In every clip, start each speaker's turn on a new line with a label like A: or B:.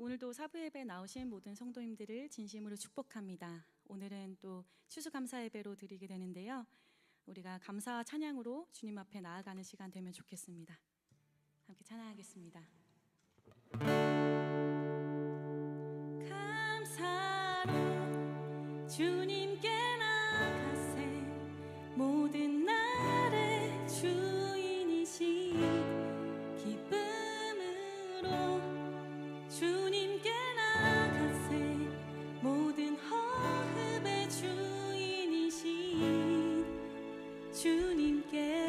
A: 오늘도 사부 예배 나오신 모든 성도님들을 진심으로 축복합니다. 오늘은 또 추수감사 예배로 드리게 되는데요. 우리가 감사와 찬양으로 주님 앞에 나아가는 시간 되면 좋겠습니다. 함께 찬양하겠습니다. 감사로 주님께 나가세 모든 날의 주인이시 기쁨으로 주님께 나가세 모든 허흡의 주인이신 주님께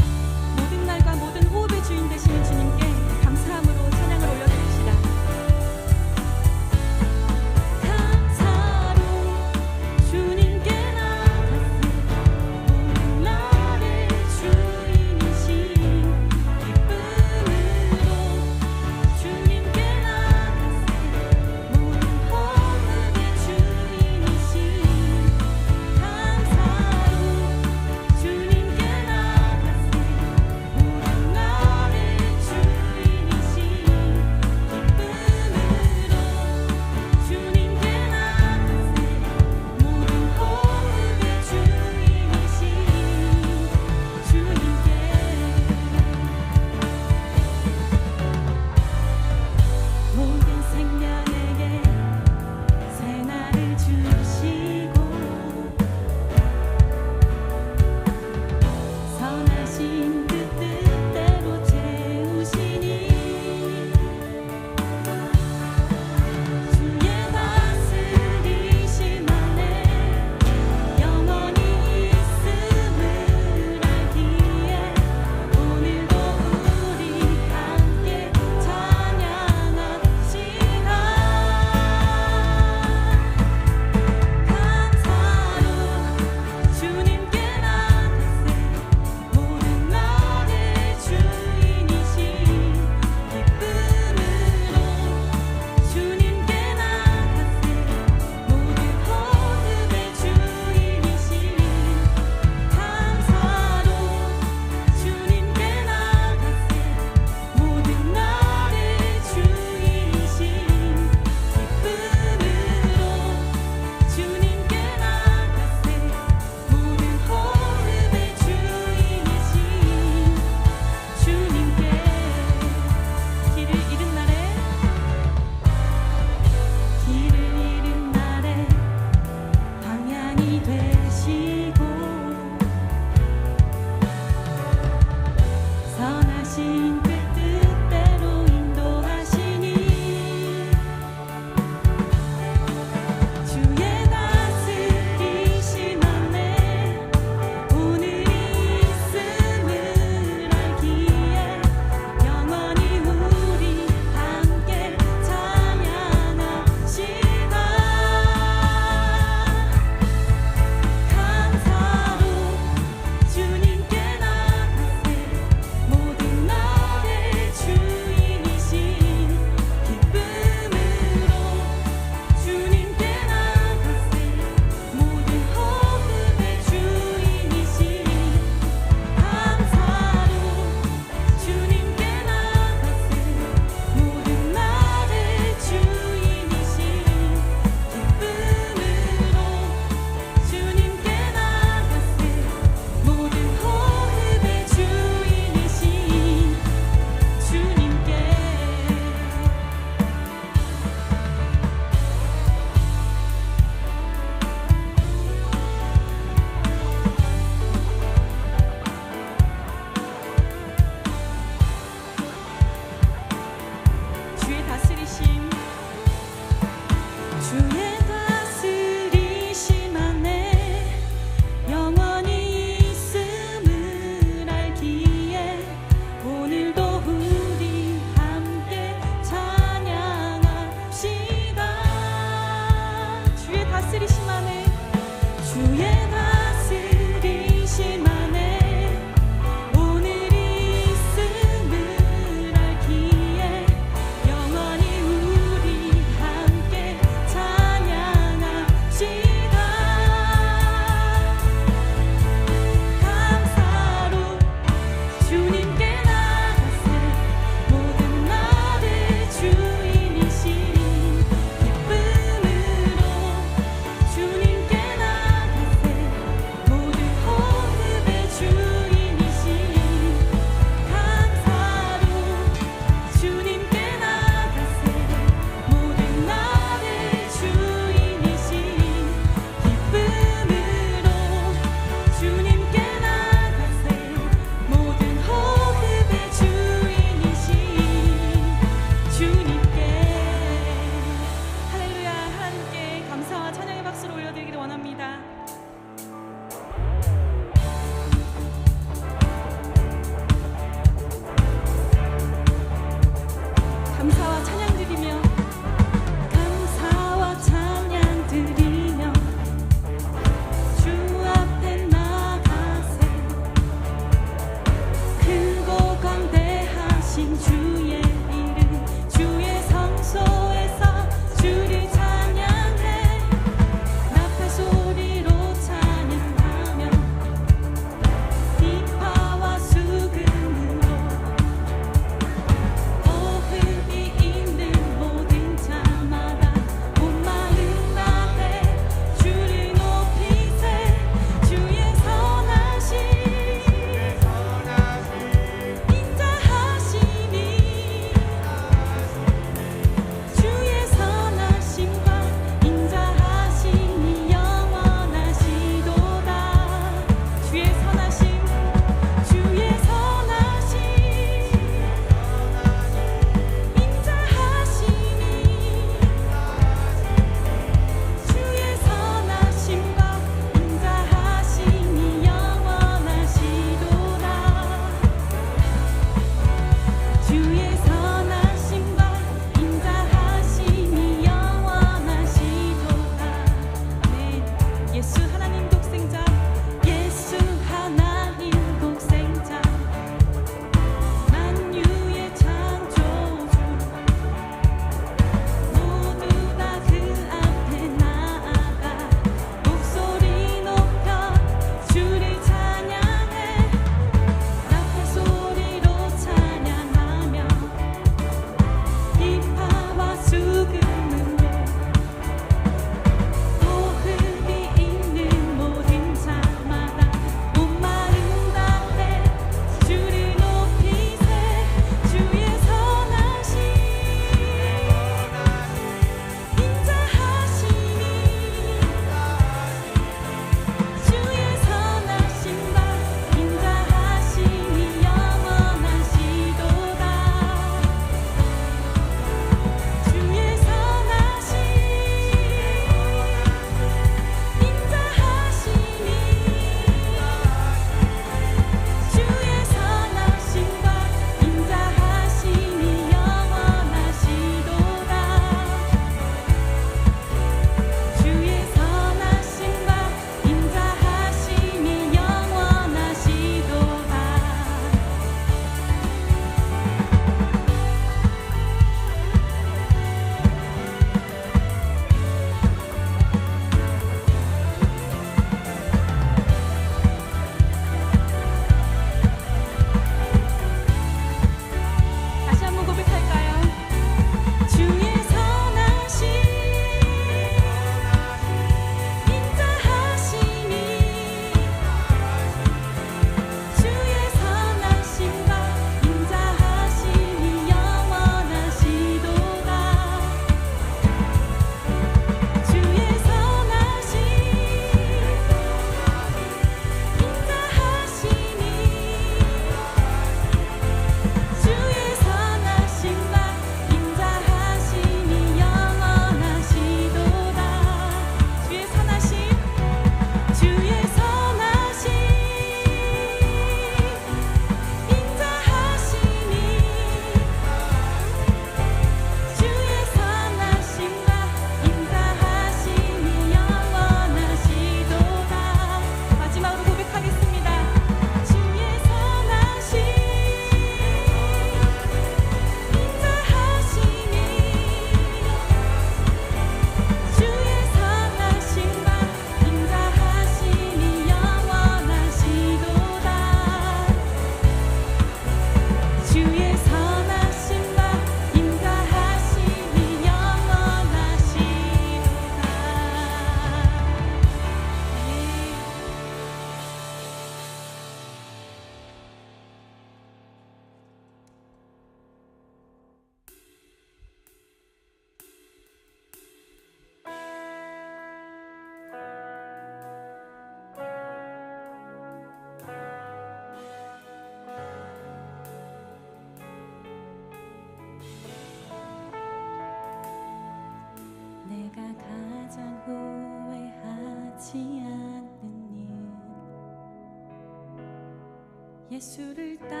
A: 예수를 따르는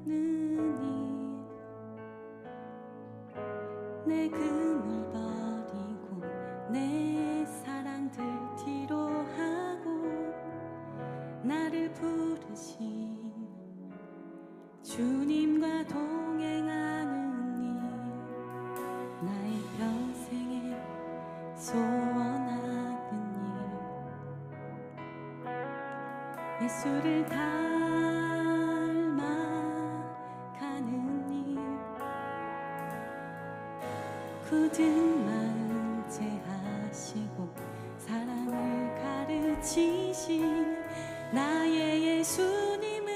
A: 일, 내 금을 버리고 내 사랑들 뒤로 하고 나를 부르신 주님과 동행하는 일, 나의 평생에 소원하는 일, 예수를 닮아가는 일, 굳은 마음 제하시고 사랑을 가르치신 나의 예수님을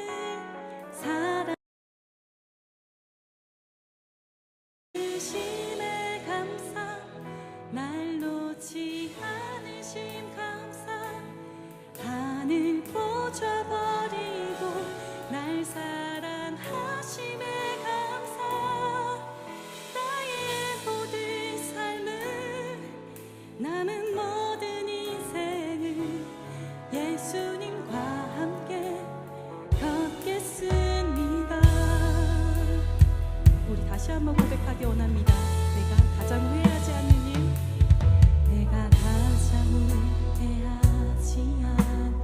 A: 사랑하심에 감사, 날 놓지 않으심 감사, 하늘 보좌버리고 날 사랑하심에 감사, 나의 모든 삶을 남은 모든 인생을 예수님과 함께 걷겠습니다. 우리 다시 한번 고백하기 원합니다. 내가 가장 후회하지 않는 일, 내가 가장 후회하지 않는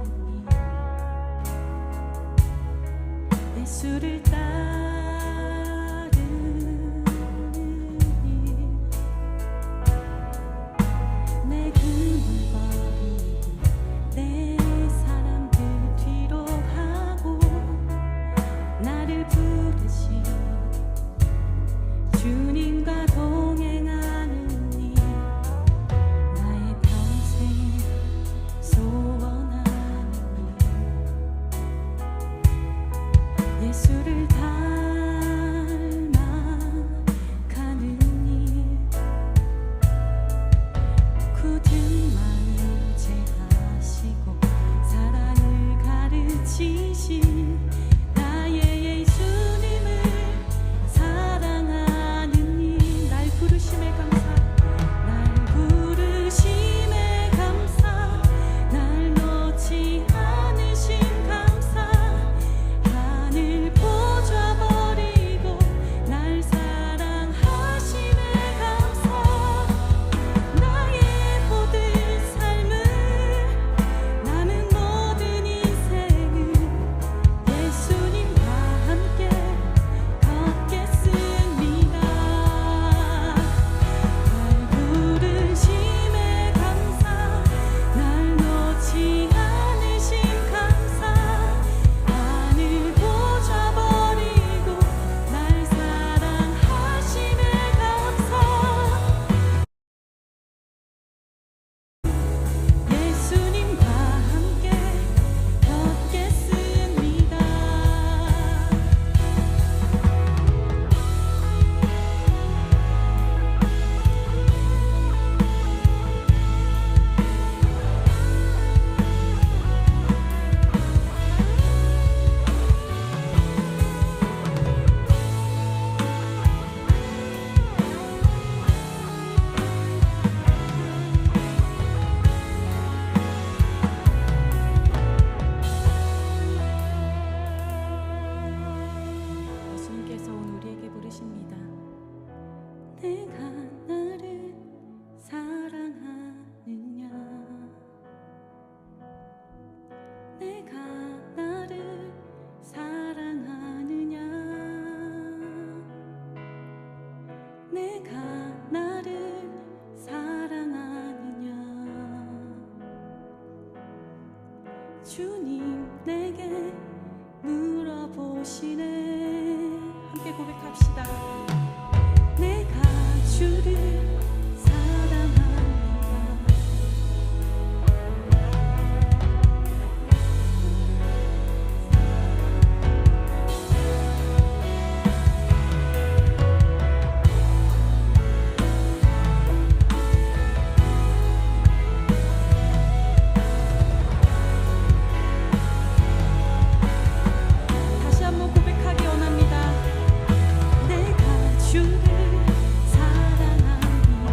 A: 일, 예수를 따르는 일, 내 금을 버리고 내 사람들 뒤로 하고 나를 부르신 주님과 동행하는 일, 나의 평생에 소원하는 일, 예수를 닮아가는 일, 굳은 마음 제하시고 사랑을 가르치신 나의 예수님을 사랑하는 일, 날 부르심에 감사, 날 부르심에 감사, 날 놓지 않으심 감사, 하늘 보좌버리고 날 사랑하심에 감사, 나의 모든 삶을 남은 모든 인생을 예수님과 함께 걷겠습니다. 날 부르심에 감사, 날 놓지 않으심 감사, 하늘 보좌버리고 날 사랑하심에 감사, 예수님과 함께 걷겠습니다. 예수님께서 오늘 우리에게 부르십니다. 내가 나를 사랑하느냐, 내가 나를 사랑하느냐, 내가 나를 사랑하느냐, 주님 내게 물어보시네. 함께 고백합시다. 내가 주를 사랑합니다. 다시 한번 고백하기 원합니다. 내가 주를 사랑합니다.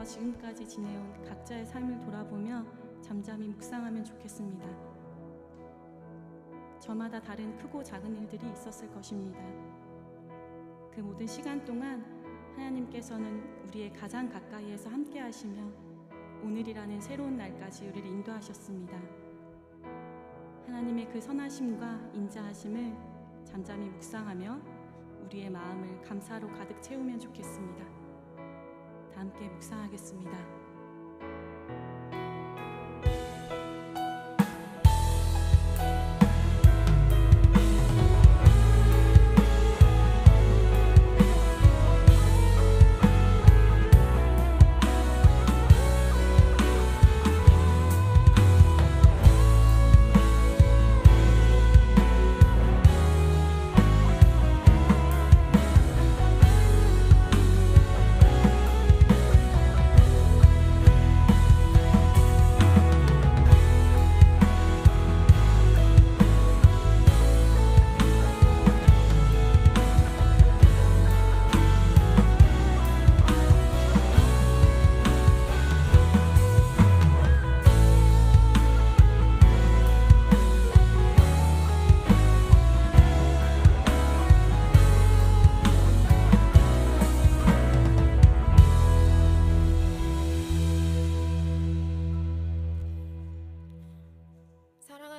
A: 지금까지 지내온 각자의 삶을 돌아보며 잠잠히 묵상하면 좋겠습니다. 저마다 다른 크고 작은 일들이 있었을 것입니다. 그 모든 시간 동안 하나님께서는 우리의 가장 가까이에서 함께 하시며 오늘이라는 새로운 날까지 우리를 인도하셨습니다. 하나님의 그 선하심과 인자하심을 잠잠히 묵상하며 우리의 마음을 감사로 가득 채우면 좋겠습니다. 다 함께 묵상하겠습니다.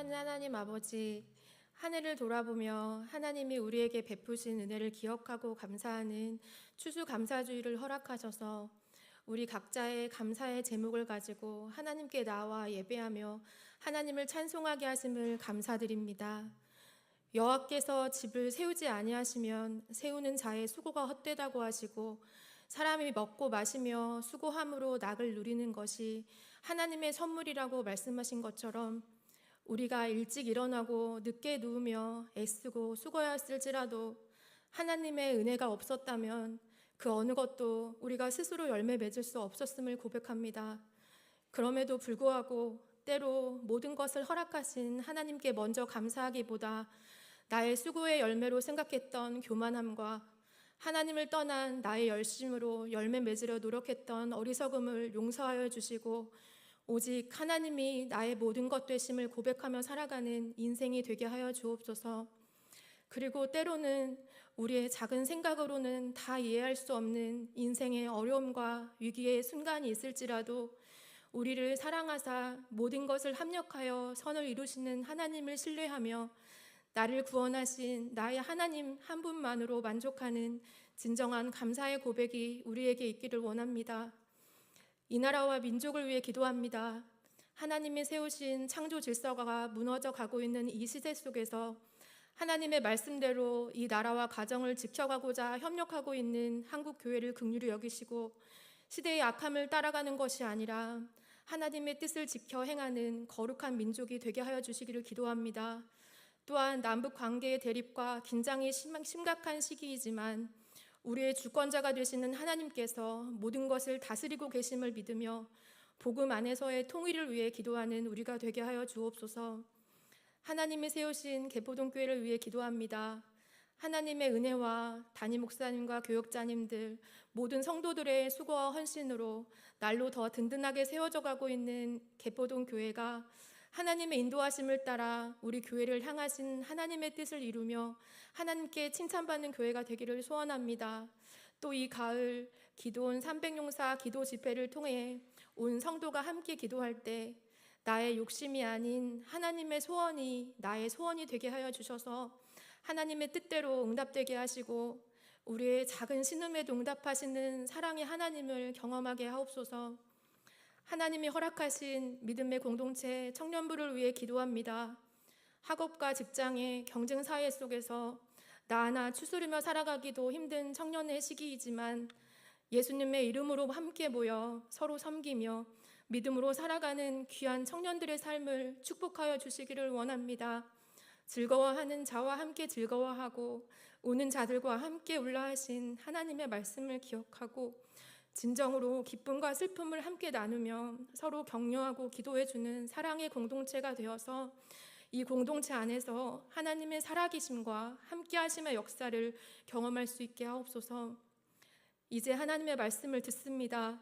B: 하나님 아버지, 한 해를 돌아보며 하나님이 우리에게 베푸신 은혜를 기억하고 감사하는 추수감사주의를 허락하셔서 우리 각자의 감사의 제목을 가지고 하나님께 나와 예배하며 하나님을 찬송하게 하심을 감사드립니다. 여호와께서 집을 세우지 아니하시면 세우는 자의 수고가 헛되다고 하시고, 사람이 먹고 마시며 수고함으로 낙을 누리는 것이 하나님의 선물이라고 말씀하신 것처럼, 우리가 일찍 일어나고 늦게 누우며 애쓰고 수고하였을지라도 하나님의 은혜가 없었다면 그 어느 것도 우리가 스스로 열매 맺을 수 없었음을 고백합니다. 그럼에도 불구하고 때로 모든 것을 허락하신 하나님께 먼저 감사하기보다 나의 수고의 열매로 생각했던 교만함과 하나님을 떠난 나의 열심으로 열매 맺으려 노력했던 어리석음을 용서하여 주시고, 오직 하나님이 나의 모든 것 되심을 고백하며 살아가는 인생이 되게 하여 주옵소서. 그리고 때로는 우리의 작은 생각으로는 다 이해할 수 없는 인생의 어려움과 위기의 순간이 있을지라도 우리를 사랑하사 모든 것을 합력하여 선을 이루시는 하나님을 신뢰하며 나를 구원하신 나의 하나님 한 분만으로 만족하는 진정한 감사의 고백이 우리에게 있기를 원합니다. 이 나라와 민족을 위해 기도합니다. 하나님이 세우신 창조 질서가 무너져 가고 있는 이 시대 속에서 하나님의 말씀대로 이 나라와 가정을 지켜가고자 협력하고 있는 한국 교회를 긍휼히 여기시고, 시대의 악함을 따라가는 것이 아니라 하나님의 뜻을 지켜 행하는 거룩한 민족이 되게 하여 주시기를 기도합니다. 또한 남북 관계의 대립과 긴장이 심각한 시기이지만 우리의 주권자가 되시는 하나님께서 모든 것을 다스리고 계심을 믿으며 복음 안에서의 통일을 위해 기도하는 우리가 되게 하여 주옵소서. 하나님이 세우신 개포동교회를 위해 기도합니다. 하나님의 은혜와 담임 목사님과 교역자님들, 모든 성도들의 수고와 헌신으로 날로 더 든든하게 세워져 가고 있는 개포동교회가 하나님의 인도하심을 따라 우리 교회를 향하신 하나님의 뜻을 이루며 하나님께 칭찬받는 교회가 되기를 소원합니다. 또 이 가을 기도원 300용사 기도 집회를 통해 온 성도가 함께 기도할 때 나의 욕심이 아닌 하나님의 소원이 나의 소원이 되게 하여 주셔서 하나님의 뜻대로 응답되게 하시고 우리의 작은 신음에도 응답하시는 사랑의 하나님을 경험하게 하옵소서. 하나님이 허락하신 믿음의 공동체 청년부를 위해 기도합니다. 학업과 직장의 경쟁 사회 속에서 나 하나 추스리며 살아가기도 힘든 청년의 시기이지만 예수님의 이름으로 함께 모여 서로 섬기며 믿음으로 살아가는 귀한 청년들의 삶을 축복하여 주시기를 원합니다. 즐거워하는 자와 함께 즐거워하고 우는 자들과 함께 울라하신 하나님의 말씀을 기억하고 진정으로 기쁨과 슬픔을 함께 나누며 서로 격려하고 기도해주는 사랑의 공동체가 되어서 이 공동체 안에서 하나님의 살아계심과 함께하심의 역사를 경험할 수 있게 하옵소서. 이제 하나님의 말씀을 듣습니다.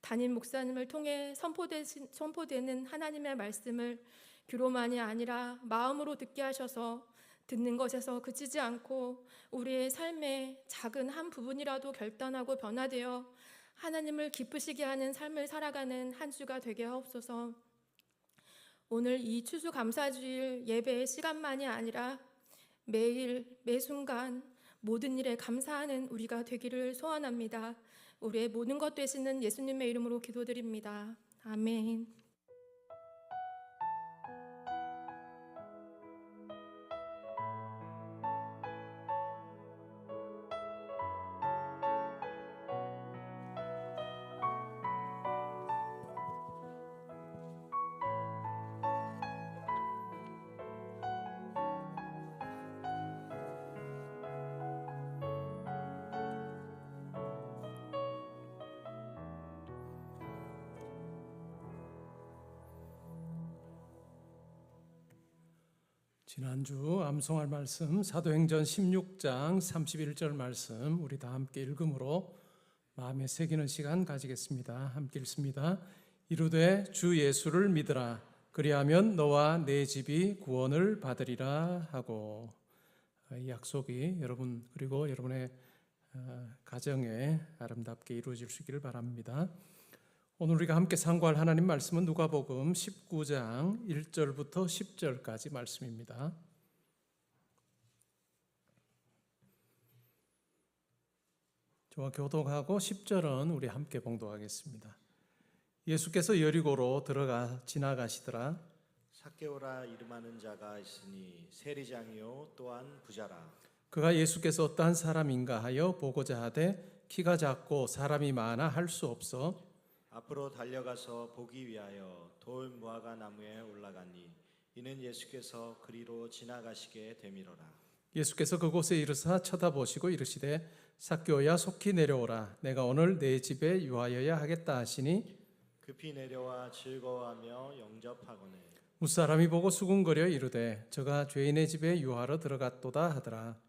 B: 담임 목사님을 통해 선포되는 하나님의 말씀을 귀로만이 아니라 마음으로 듣게 하셔서 듣는 것에서 그치지 않고 우리의 삶의 작은 한 부분이라도 결단하고 변화되어 하나님을 기쁘시게 하는 삶을 살아가는 한 주가 되게 하옵소서. 오늘 이 추수감사주일 예배의 시간만이 아니라 매일 매순간 모든 일에 감사하는 우리가 되기를 소원합니다. 우리의 모든 것 되시는 예수님의 이름으로 기도드립니다. 아멘.
C: 지난주 암송할 말씀 사도행전 16장 31절 말씀 우리 다 함께 읽음으로 마음에 새기는 시간 가지겠습니다. 함께 읽습니다. 이르되 주 예수를 믿으라 그리하면 너와 내 집이 구원을 받으리라 하고, 이 약속이 여러분 그리고 여러분의 가정에 아름답게 이루어질 수 있기를 바랍니다. 오늘 우리가 함께 상고할 하나님 말씀은 누가복음 19장 1절부터 10절까지 말씀입니다. 저와 교독하고 10절은 우리 함께 봉독하겠습니다. 예수께서 여리고로 지나가시더라.
D: 삭개오라 이름하는 자가 있으니 세리장이요 또한 부자라.
C: 그가 예수께서 어떠한 사람인가 하여 보고자 하되 키가 작고 사람이 많아 할 수 없어
D: 앞으로 달려가서 보기 위하여 돌 무화과 나무에 올라가니 이는 예수께서 그리로 지나가시게 되미로라.
C: 예수께서 그곳에 이르사 쳐다보시고 이르시되 삭개오야 속히 내려오라 내가 오늘 내 집에 유하여야 하겠다 하시니
D: 급히 내려와 즐거워하며 영접하거늘
C: 무사람이 보고 수군거려 이르되 저가 죄인의 집에 유하러 들어갔도다 하더라.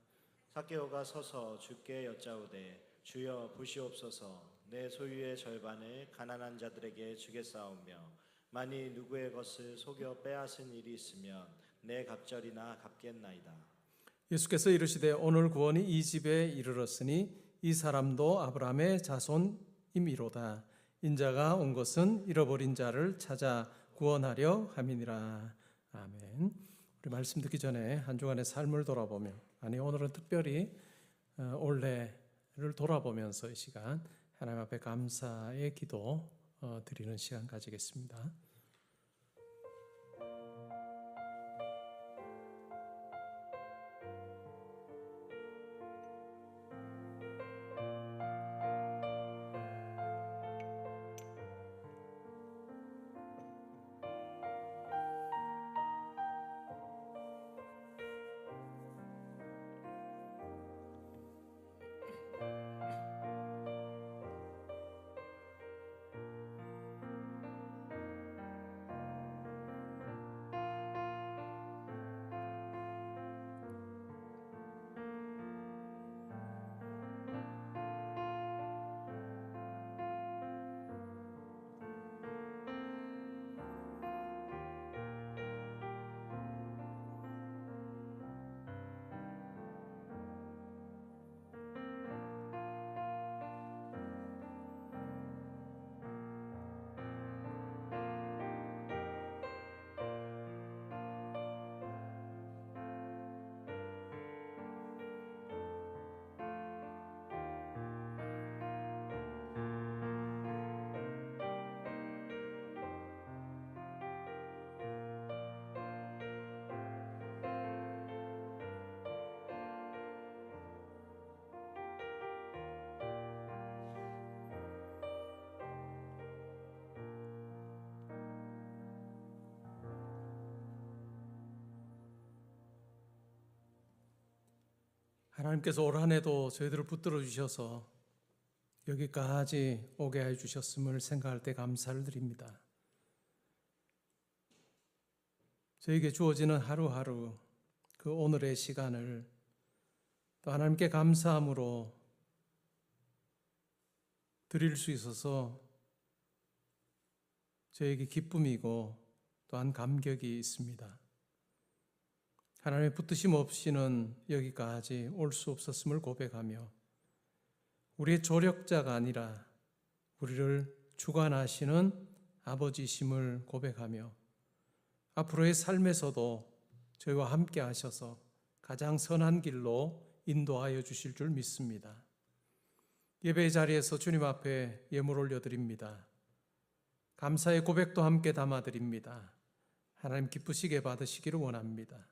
D: 삭개오가 서서 주께 여짜오되 주여 보시옵소서 내 소유의 절반을 가난한 자들에게 주겠사오며 만일 누구의 것을 속여 빼앗은 일이 있으면 내 갑절이나 갚겠나이다.
C: 예수께서 이르시되 오늘 구원이 이 집에 이르렀으니 이 사람도 아브라함의 자손임이로다. 인자가 온 것은 잃어버린 자를 찾아 구원하려 함이니라. 아멘. 우리 말씀 듣기 전에 한 주간의 삶을 돌아보며, 오늘은 특별히 올해를 돌아보면서 이 시간 하나님 앞에 감사의 기도 드리는 시간 가지겠습니다. 하나님께서 올 한 해도 저희들을 붙들어 주셔서 여기까지 오게 해 주셨음을 생각할 때 감사를 드립니다. 저에게 주어지는 하루하루 그 오늘의 시간을 또 하나님께 감사함으로 드릴 수 있어서 저에게 기쁨이고 또한 감격이 있습니다. 하나님의 붙드심 없이는 여기까지 올 수 없었음을 고백하며 우리의 조력자가 아니라 우리를 주관하시는 아버지심을 고백하며 앞으로의 삶에서도 저희와 함께 하셔서 가장 선한 길로 인도하여 주실 줄 믿습니다. 예배의 자리에서 주님 앞에 예물 올려드립니다. 감사의 고백도 함께 담아드립니다. 하나님 기쁘시게 받으시기를 원합니다.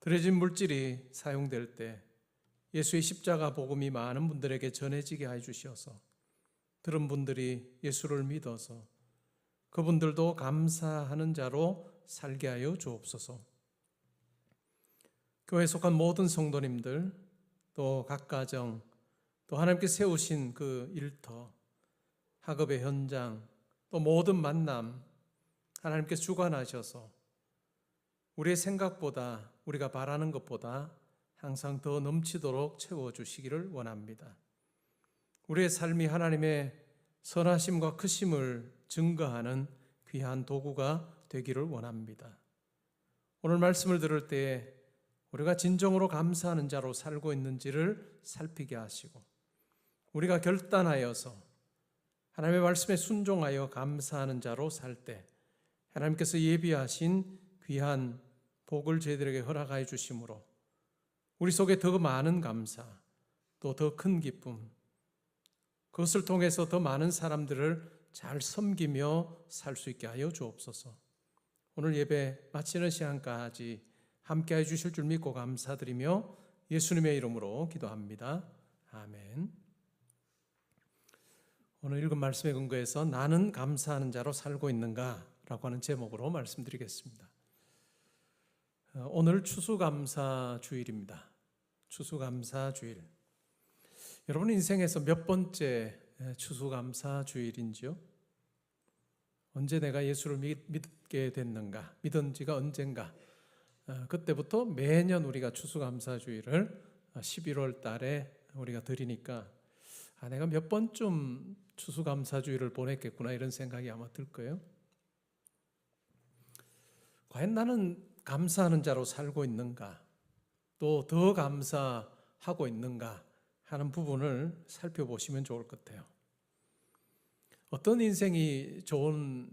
C: 드려진 물질이 사용될 때 예수의 십자가 복음이 많은 분들에게 전해지게 해주셔서 들은 분들이 예수를 믿어서 그분들도 감사하는 자로 살게 하여 주옵소서. 교회에 속한 모든 성도님들, 또 각 가정, 또 하나님께 세우신 그 일터, 학업의 현장, 또 모든 만남 하나님께 주관하셔서 우리의 생각보다, 우리가 바라는 것보다 항상 더 넘치도록 채워주시기를 원합니다. 우리의 삶이 하나님의 선하심과 크심을 증거하는 귀한 도구가 되기를 원합니다. 오늘 말씀을 들을 때에 우리가 진정으로 감사하는 자로 살고 있는지를 살피게 하시고 우리가 결단하여서 하나님의 말씀에 순종하여 감사하는 자로 살 때 하나님께서 예비하신 귀한 복을 저희들에게 허락하여 주심으로 우리 속에 더 많은 감사, 또 더 큰 기쁨, 그것을 통해서 더 많은 사람들을 잘 섬기며 살 수 있게 하여 주옵소서. 오늘 예배 마치는 시간까지 함께해 주실 줄 믿고 감사드리며 예수님의 이름으로 기도합니다. 아멘. 오늘 읽은 말씀에 근거해서 나는 감사하는 자로 살고 있는가? 라고 하는 제목으로 말씀드리겠습니다. 오늘 추수감사주일입니다. 추수감사주일. 여러분 인생에서 몇 번째 추수감사주일인지요? 언제 내가 예수를 믿게 됐는가? 믿은 지가 언젠가? 그때부터 매년 우리가 추수감사주일을 11월 달에 우리가 드리니까 내가 몇 번쯤 추수감사주일을 보냈겠구나 이런 생각이 아마 들 거예요. 과연 나는 감사하는 자로 살고 있는가? 또 더 감사하고 있는가? 하는 부분을 살펴보시면 좋을 것 같아요. 어떤 인생이 좋은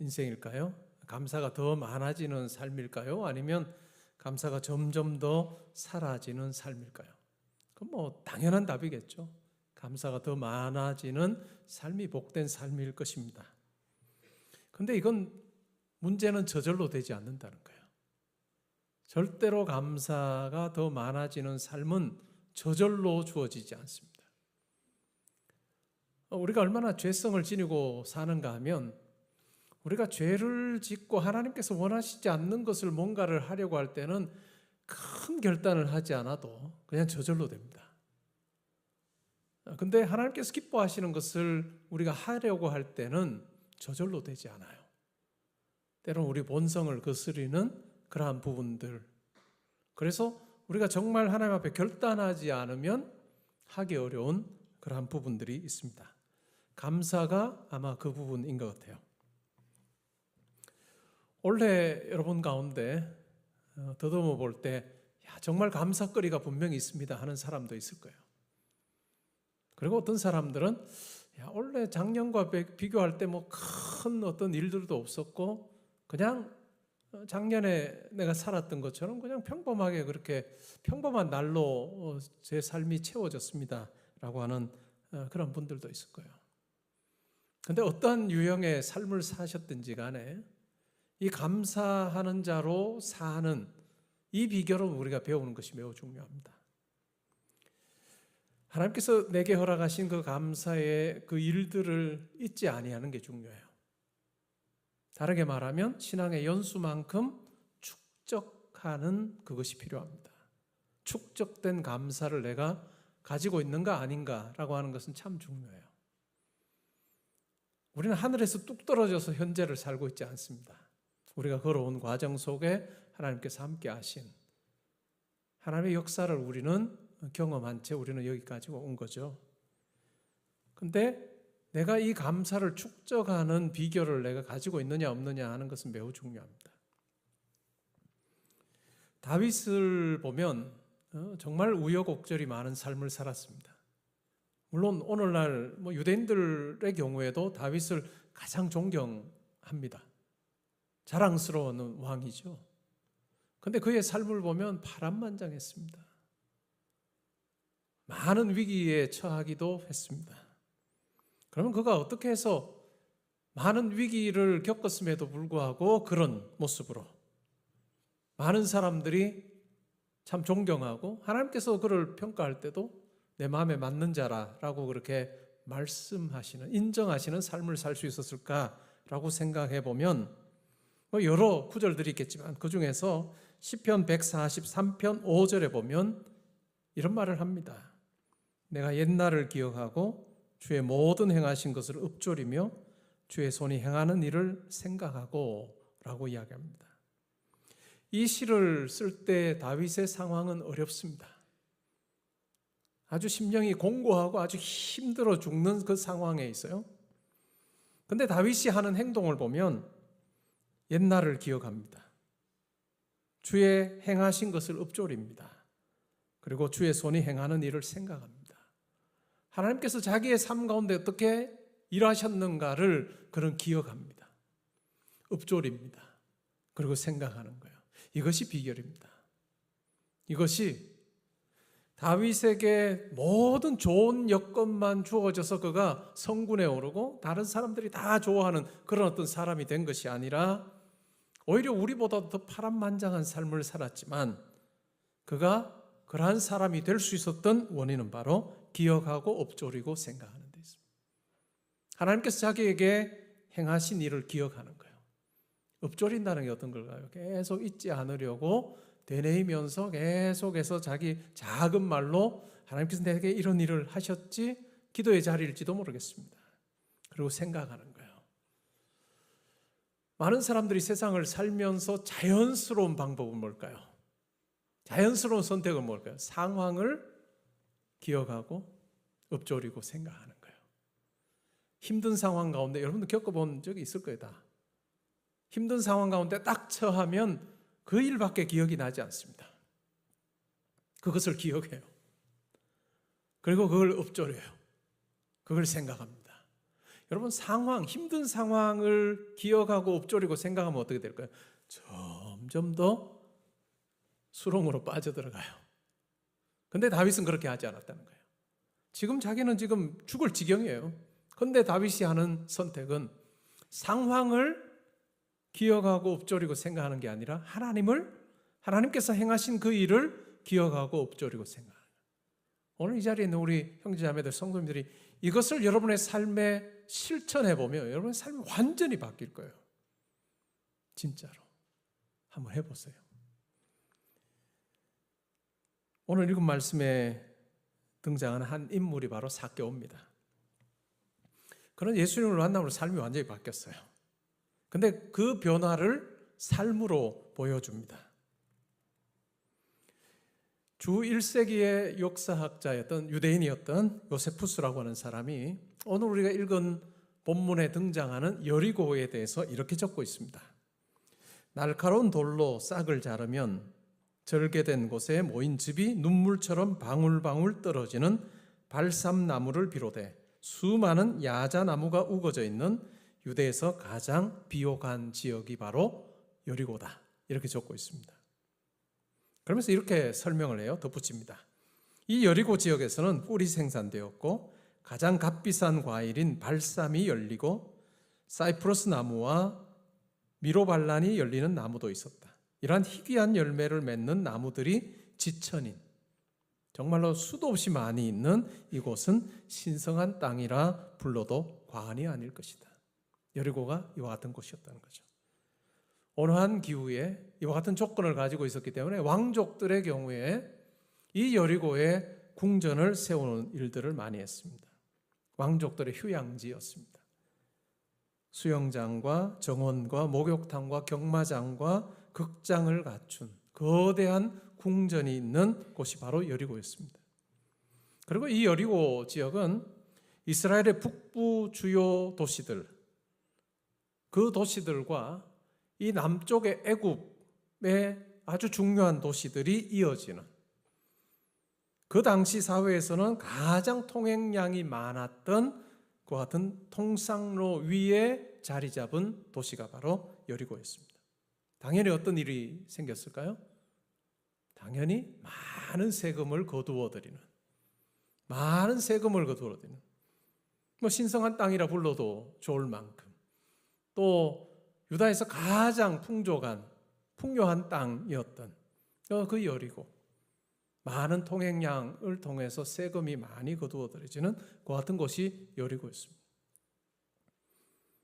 C: 인생일까요? 감사가 더 많아지는 삶일까요? 아니면 감사가 점점 더 사라지는 삶일까요? 그건 뭐 당연한 답이겠죠. 감사가 더 많아지는 삶이 복된 삶일 것입니다. 그런데 이건 문제는 저절로 되지 않는다는 거예요. 절대로 감사가 더 많아지는 삶은 저절로 주어지지 않습니다. 우리가 얼마나 죄성을 지니고 사는가 하면 우리가 죄를 짓고 하나님께서 원하시지 않는 것을 뭔가를 하려고 할 때는 큰 결단을 하지 않아도 그냥 저절로 됩니다. 근데 하나님께서 기뻐하시는 것을 우리가 하려고 할 때는 저절로 되지 않아요. 때로는 우리 본성을 거스리는 그러한 부분들. 그래서 우리가 정말 하나님 앞에 결단하지 않으면 하기 어려운 그러한 부분들이 있습니다. 감사가 아마 그 부분인 것 같아요. 올해 여러분 가운데 더듬어 볼 때 정말 감사거리가 분명히 있습니다 하는 사람도 있을 거예요. 그리고 어떤 사람들은 원래 작년과 비교할 때 뭐 큰 어떤 일들도 없었고 그냥 작년에 내가 살았던 것처럼 그냥 평범하게 그렇게 평범한 날로 제 삶이 채워졌습니다 라고 하는 그런 분들도 있을 거예요. 그런데 어떠한 유형의 삶을 사셨든지 간에 이 감사하는 자로 사는 이 비결을 우리가 배우는 것이 매우 중요합니다. 하나님께서 내게 허락하신 그 감사의 그 일들을 잊지 아니하는 게 중요해요. 다르게 말하면 신앙의 연수만큼 축적하는 그것이 필요합니다. 축적된 감사를 내가 가지고 있는가 아닌가라고 하는 것은 참 중요해요. 우리는 하늘에서 뚝 떨어져서 현재를 살고 있지 않습니다. 우리가 걸어온 과정 속에 하나님께서 함께 하신 하나님의 역사를 우리는 경험한 채 우리는 여기까지 온 거죠. 근데 내가 이 감사를 축적하는 비결을 내가 가지고 있느냐 없느냐 하는 것은 매우 중요합니다. 다윗을 보면 정말 우여곡절이 많은 삶을 살았습니다. 물론 오늘날 유대인들의 경우에도 다윗을 가장 존경합니다. 자랑스러운 왕이죠. 그런데 그의 삶을 보면 파란만장했습니다. 많은 위기에 처하기도 했습니다. 그러면 그가 어떻게 해서 많은 위기를 겪었음에도 불구하고 그런 모습으로 많은 사람들이 참 존경하고 하나님께서 그를 평가할 때도 내 마음에 맞는 자라라고 그렇게 말씀하시는, 인정하시는 삶을 살 수 있었을까라고 생각해 보면 여러 구절들이 있겠지만 그 중에서 시편 143편 5절에 보면 이런 말을 합니다. 내가 옛날을 기억하고 주의 모든 행하신 것을 읊조리며 주의 손이 행하는 일을 생각하고 라고 이야기합니다. 이 시를 쓸 때 다윗의 상황은 어렵습니다. 아주 심령이 공고하고 아주 힘들어 죽는 그 상황에 있어요. 그런데 다윗이 하는 행동을 보면 옛날을 기억합니다. 주의 행하신 것을 읊조립니다. 그리고 주의 손이 행하는 일을 생각합니다. 하나님께서 자기의 삶 가운데 어떻게 일하셨는가를 그는 기억합니다. 읊조립니다. 그리고 생각하는 거예요. 이것이 비결입니다. 이것이 다윗에게 모든 좋은 여건만 주어져서 그가 성군에 오르고 다른 사람들이 다 좋아하는 그런 어떤 사람이 된 것이 아니라 오히려 우리보다 더 파란만장한 삶을 살았지만 그가 그러한 사람이 될 수 있었던 원인은 바로 기억하고 읊조리고 생각하는 데 있습니다. 하나님께서 자기에게 행하신 일을 기억하는 거예요. 읊조린다는 게 어떤 걸까요? 계속 잊지 않으려고 되뇌이면서 계속해서 자기 작은 말로 하나님께서 내게 이런 일을 하셨지, 기도의 자리일지도 모르겠습니다. 그리고 생각하는 거예요. 많은 사람들이 세상을 살면서 자연스러운 방법은 뭘까요? 자연스러운 선택은 뭘까요? 상황을 기억하고 읊조리고 생각하는 거예요. 힘든 상황 가운데 여러분도 겪어본 적이 있을 거예요. 다. 힘든 상황 가운데 딱 처하면 그 일밖에 기억이 나지 않습니다. 그것을 기억해요. 그리고 그걸 읊조려요. 그걸 생각합니다. 여러분 힘든 상황을 기억하고 읊조리고 생각하면 어떻게 될까요? 점점 더 수렁으로 빠져들어가요. 근데 다윗은 그렇게 하지 않았다는 거예요. 자기는 죽을 지경이에요. 그런데 다윗이 하는 선택은 상황을 기억하고 읊조리고 생각하는 게 아니라 하나님께서 행하신 그 일을 기억하고 읊조리고 생각하는 거예요. 오늘 이 자리에 있는 우리 형제자매들, 성도님들이 이것을 여러분의 삶에 실천해 보면 여러분의 삶이 완전히 바뀔 거예요. 진짜로. 한번 해보세요. 오늘 읽은 말씀에 등장하는 한 인물이 바로 삭개오입니다. 그는 예수님을 만남으로 삶이 완전히 바뀌었어요. 근데 그 변화를 삶으로 보여줍니다. 주 1세기의 역사학자였던 유대인이었던 요세푸스라고 하는 사람이 오늘 우리가 읽은 본문에 등장하는 여리고에 대해서 이렇게 적고 있습니다. 날카로운 돌로 싹을 자르면 절개된 곳에 모인 즙이 눈물처럼 방울방울 떨어지는 발삼나무를 비롯해 수많은 야자나무가 우거져 있는 유대에서 가장 비옥한 지역이 바로 여리고다. 이렇게 적고 있습니다. 그러면서 이렇게 설명을 해요. 덧붙입니다. 이 여리고 지역에서는 꿀이 생산되었고 가장 값비싼 과일인 발삼이 열리고 사이프러스 나무와 미로발란이 열리는 나무도 있었다. 이러한 희귀한 열매를 맺는 나무들이 지천인, 정말로 수도 없이 많이 있는 이곳은 신성한 땅이라 불러도 과언이 아닐 것이다. 여리고가 이와 같은 곳이었다는 거죠. 온화한 기후에 이와 같은 조건을 가지고 있었기 때문에 왕족들의 경우에 이 여리고에 궁전을 세우는 일들을 많이 했습니다. 왕족들의 휴양지였습니다. 수영장과 정원과 목욕탕과 경마장과 극장을 갖춘 거대한 궁전이 있는 곳이 바로 여리고였습니다. 그리고 이 여리고 지역은 이스라엘의 북부 주요 도시들, 그 도시들과 이 남쪽의 애굽의 아주 중요한 도시들이 이어지는, 그 당시 사회에서는 가장 통행량이 많았던 그 같은 통상로 위에 자리 잡은 도시가 바로 여리고였습니다. 당연히 어떤 일이 생겼을까요? 당연히 많은 세금을 거두어들이는, 뭐 신성한 땅이라 불러도 좋을 만큼, 또 유다에서 가장 풍요한 땅이었던 그 여리고, 많은 통행량을 통해서 세금이 많이 거두어들여지는 그 같은 곳이 여리고였습니다.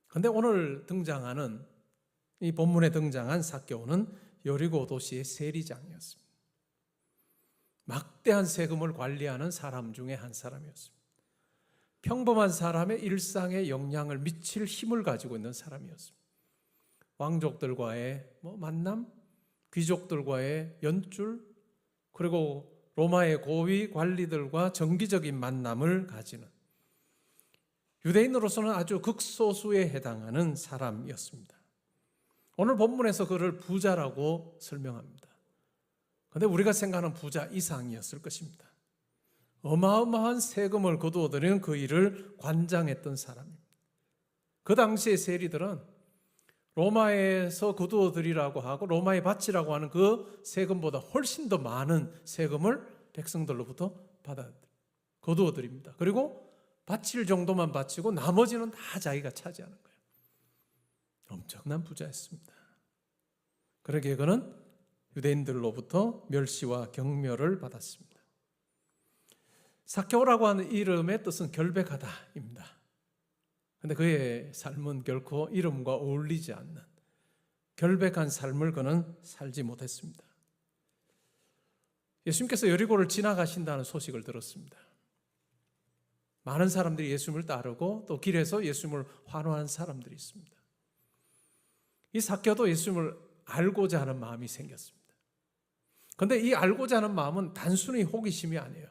C: 그런데 오늘 등장하는, 이 본문에 등장한 삭개오는 여리고 도시의 세리장이었습니다. 막대한 세금을 관리하는 사람 중에 한 사람이었습니다. 평범한 사람의 일상에 영향을 미칠 힘을 가지고 있는 사람이었습니다. 왕족들과의 만남, 귀족들과의 연줄, 그리고 로마의 고위 관리들과 정기적인 만남을 가지는, 유대인으로서는 아주 극소수에 해당하는 사람이었습니다. 오늘 본문에서 그를 부자라고 설명합니다. 그런데 우리가 생각하는 부자 이상이었을 것입니다. 어마어마한 세금을 거두어들이는 그 일을 관장했던 사람입니다. 그 당시의 세리들은 로마에서 거두어들이라고 하고 로마에 바치라고 하는 그 세금보다 훨씬 더 많은 세금을 백성들로부터 거두어들입니다. 그리고 바칠 정도만 바치고 나머지는 다 자기가 차지하는 거예요. 엄청난 부자였습니다. 그러기에 그는 유대인들로부터 멸시와 경멸을 받았습니다. 삭개오라고 하는 이름의 뜻은 결백하다입니다. 그런데 그의 삶은 결코 이름과 어울리지 않는 결백한 삶을 그는 살지 못했습니다. 예수님께서 여리고를 지나가신다는 소식을 들었습니다. 많은 사람들이 예수님을 따르고 또 길에서 예수님을 환호하는 사람들이 있습니다. 이 삭개오도 예수님을 알고자 하는 마음이 생겼습니다. 그런데 이 알고자 하는 마음은 단순히 호기심이 아니에요.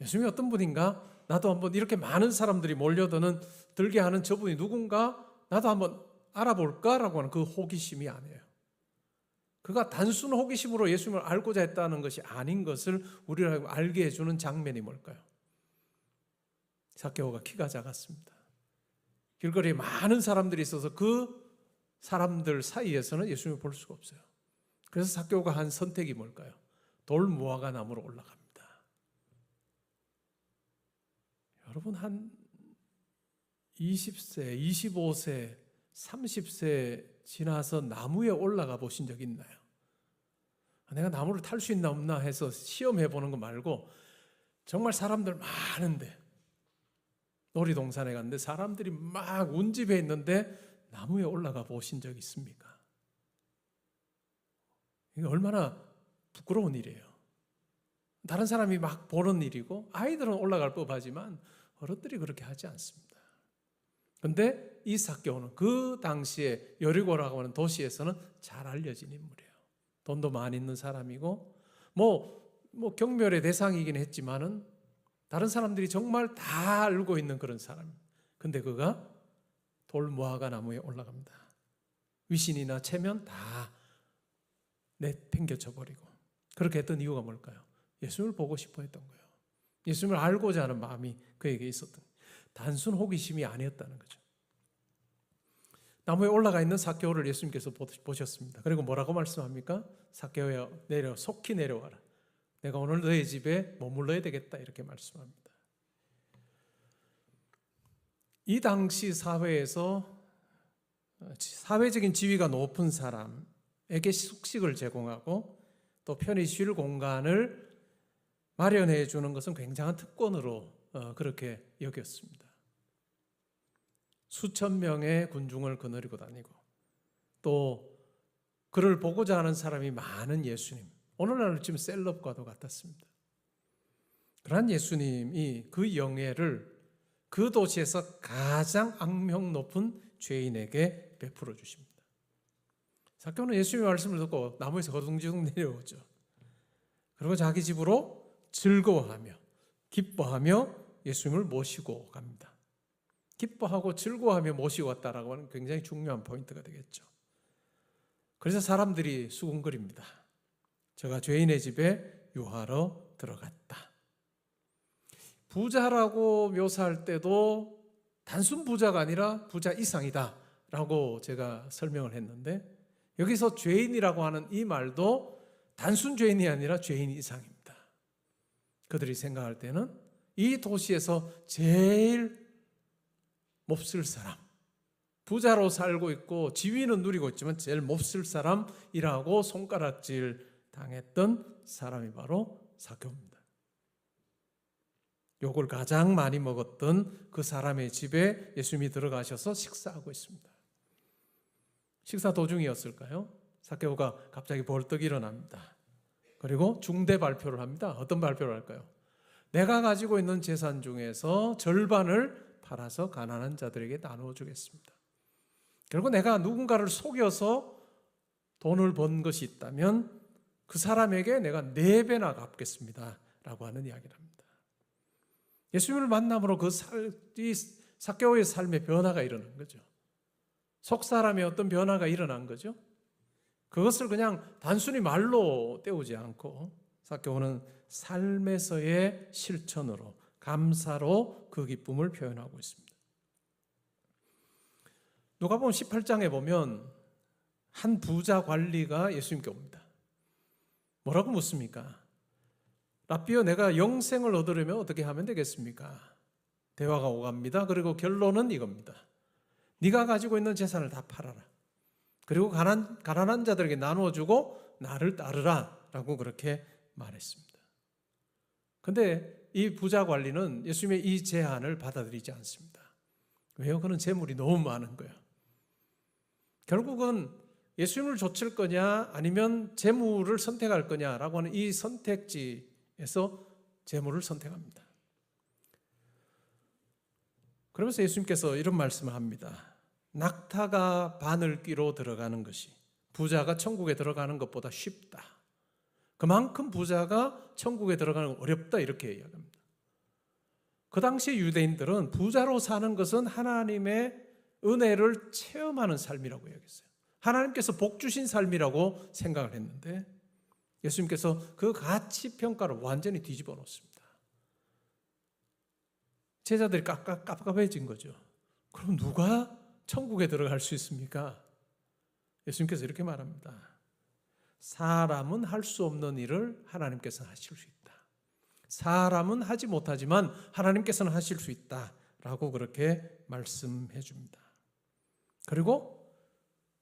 C: 예수님이 어떤 분인가? 나도 한번 이렇게 많은 사람들이 들게 하는 저분이 누군가? 나도 한번 알아볼까라고 하는 그 호기심이 아니에요. 그가 단순 호기심으로 예수님을 알고자 했다는 것이 아닌 것을 우리를 알게 해주는 장면이 뭘까요? 삭개오가 키가 작았습니다. 길거리에 많은 사람들이 있어서 그 사람들 사이에서는 예수님을 볼 수가 없어요. 그래서 삭개오가 한 선택이 뭘까요? 돌무화과 나무로 올라갑니다. 여러분, 한 20세, 25세, 30세 지나서 나무에 올라가 보신 적 있나요? 내가 나무를 탈 수 있나 없나 해서 시험해 보는 거 말고 정말 사람들 많은데, 놀이동산에 갔는데 사람들이 막 운집해 있는데 나무에 올라가 보신 적 있습니까? 이게 얼마나 부끄러운 일이에요. 다른 사람이 막 보는 일이고 아이들은 올라갈 법하지만 어른들이 그렇게 하지 않습니다. 그런데 이 삭개오는 그 당시에 여리고라고 하는 도시에서는 잘 알려진 인물이에요. 돈도 많이 있는 사람이고 뭐 경멸의 대상이긴 했지만은 다른 사람들이 정말 다 알고 있는 그런 사람입니다. 근데 그가 돌무화과 나무에 올라갑니다. 위신이나 체면 다 내팽겨쳐 버리고, 그렇게 했던 이유가 뭘까요? 예수님을 보고 싶어 했던 거예요. 예수님을 알고자 하는 마음이 그에게 있었던, 단순 호기심이 아니었다는 거죠. 나무에 올라가 있는 삭개오를 예수님께서 보셨습니다. 그리고 뭐라고 말씀합니까? 삭개오야, 속히 내려와라. 내가 오늘 너의 집에 머물러야 되겠다, 이렇게 말씀합니다. 이 당시 사회에서 사회적인 지위가 높은 사람에게 숙식을 제공하고 또 편히 쉴 공간을 마련해 주는 것은 굉장한 특권으로 그렇게 여겼습니다. 수천 명의 군중을 거느리고 다니고 또 그를 보고자 하는 사람이 많은 예수님, 오늘날 지금 셀럽과도 같았습니다. 그러한 예수님이 그 영예를 그 도시에서 가장 악명 높은 죄인에게 베풀어 주십니다. 삭개오는 예수님의 말씀을 듣고 나무에서 허둥지둥 내려오죠. 그리고 자기 집으로 즐거워하며 기뻐하며 예수님을 모시고 갑니다. 기뻐하고 즐거워하며 모시고 왔다라고 하는 굉장히 중요한 포인트가 되겠죠. 그래서 사람들이 수군거립니다. 저가 죄인의 집에 유하러 들어갔다. 부자라고 묘사할 때도 단순 부자가 아니라 부자 이상이다 라고 제가 설명을 했는데, 여기서 죄인이라고 하는 이 말도 단순 죄인이 아니라 죄인 이상입니다. 그들이 생각할 때는 이 도시에서 제일 몹쓸 사람, 부자로 살고 있고 지위는 누리고 있지만 제일 몹쓸 사람이라고 손가락질 당했던 사람이 바로 삭개오입니다. 욕을 가장 많이 먹었던 그 사람의 집에 예수님이 들어가셔서 식사하고 있습니다. 식사 도중이었을까요? 삭개오가 갑자기 벌떡 일어납니다. 그리고 중대 발표를 합니다. 어떤 발표를 할까요? 내가 가지고 있는 재산 중에서 절반을 팔아서 가난한 자들에게 나누어 주겠습니다. 결국 내가 누군가를 속여서 돈을 번 것이 있다면 그 사람에게 내가 4배나 갚겠습니다 라고 하는 이야기를 합니다. 예수님을 만남으로 이 삭개오의 삶의 변화가 일어난 거죠. 속사람의 어떤 변화가 일어난 거죠. 그것을 그냥 단순히 말로 때우지 않고 삭개오는 삶에서의 실천으로, 감사로 그 기쁨을 표현하고 있습니다. 누가복음 18장에 보면 한 부자 관리가 예수님께 옵니다. 뭐라고 묻습니까? 라삐여, 내가 영생을 얻으려면 어떻게 하면 되겠습니까? 대화가 오갑니다. 그리고 결론은 이겁니다. 네가 가지고 있는 재산을 다 팔아라. 그리고 가난한 자들에게 나누어주고 나를 따르라 라고 그렇게 말했습니다. 그런데 이 부자 관리는 예수님의 이 제안을 받아들이지 않습니다. 왜요? 그는 재물이 너무 많은 거예요. 결국은 예수님을 좇을 거냐 아니면 재물을 선택할 거냐라고 하는 이 선택지에서 재물을 선택합니다. 그러면서 예수님께서 이런 말씀을 합니다. 낙타가 바늘귀로 들어가는 것이 부자가 천국에 들어가는 것보다 쉽다. 그만큼 부자가 천국에 들어가는 건 어렵다 이렇게 이야기합니다. 그 당시 유대인들은 부자로 사는 것은 하나님의 은혜를 체험하는 삶이라고 이야기했어요. 하나님께서 복 주신 삶이라고 생각을 했는데 예수님께서 그 가치 평가를 완전히 뒤집어 놓습니다. 제자들이 깝깝해진 거죠. 그럼 누가 천국에 들어갈 수 있습니까? 예수님께서 이렇게 말합니다. 사람은 할 수 없는 일을 하나님께서 하실 수 있다. 사람은 하지 못하지만 하나님께서는 하실 수 있다라고 그렇게 말씀해 줍니다. 그리고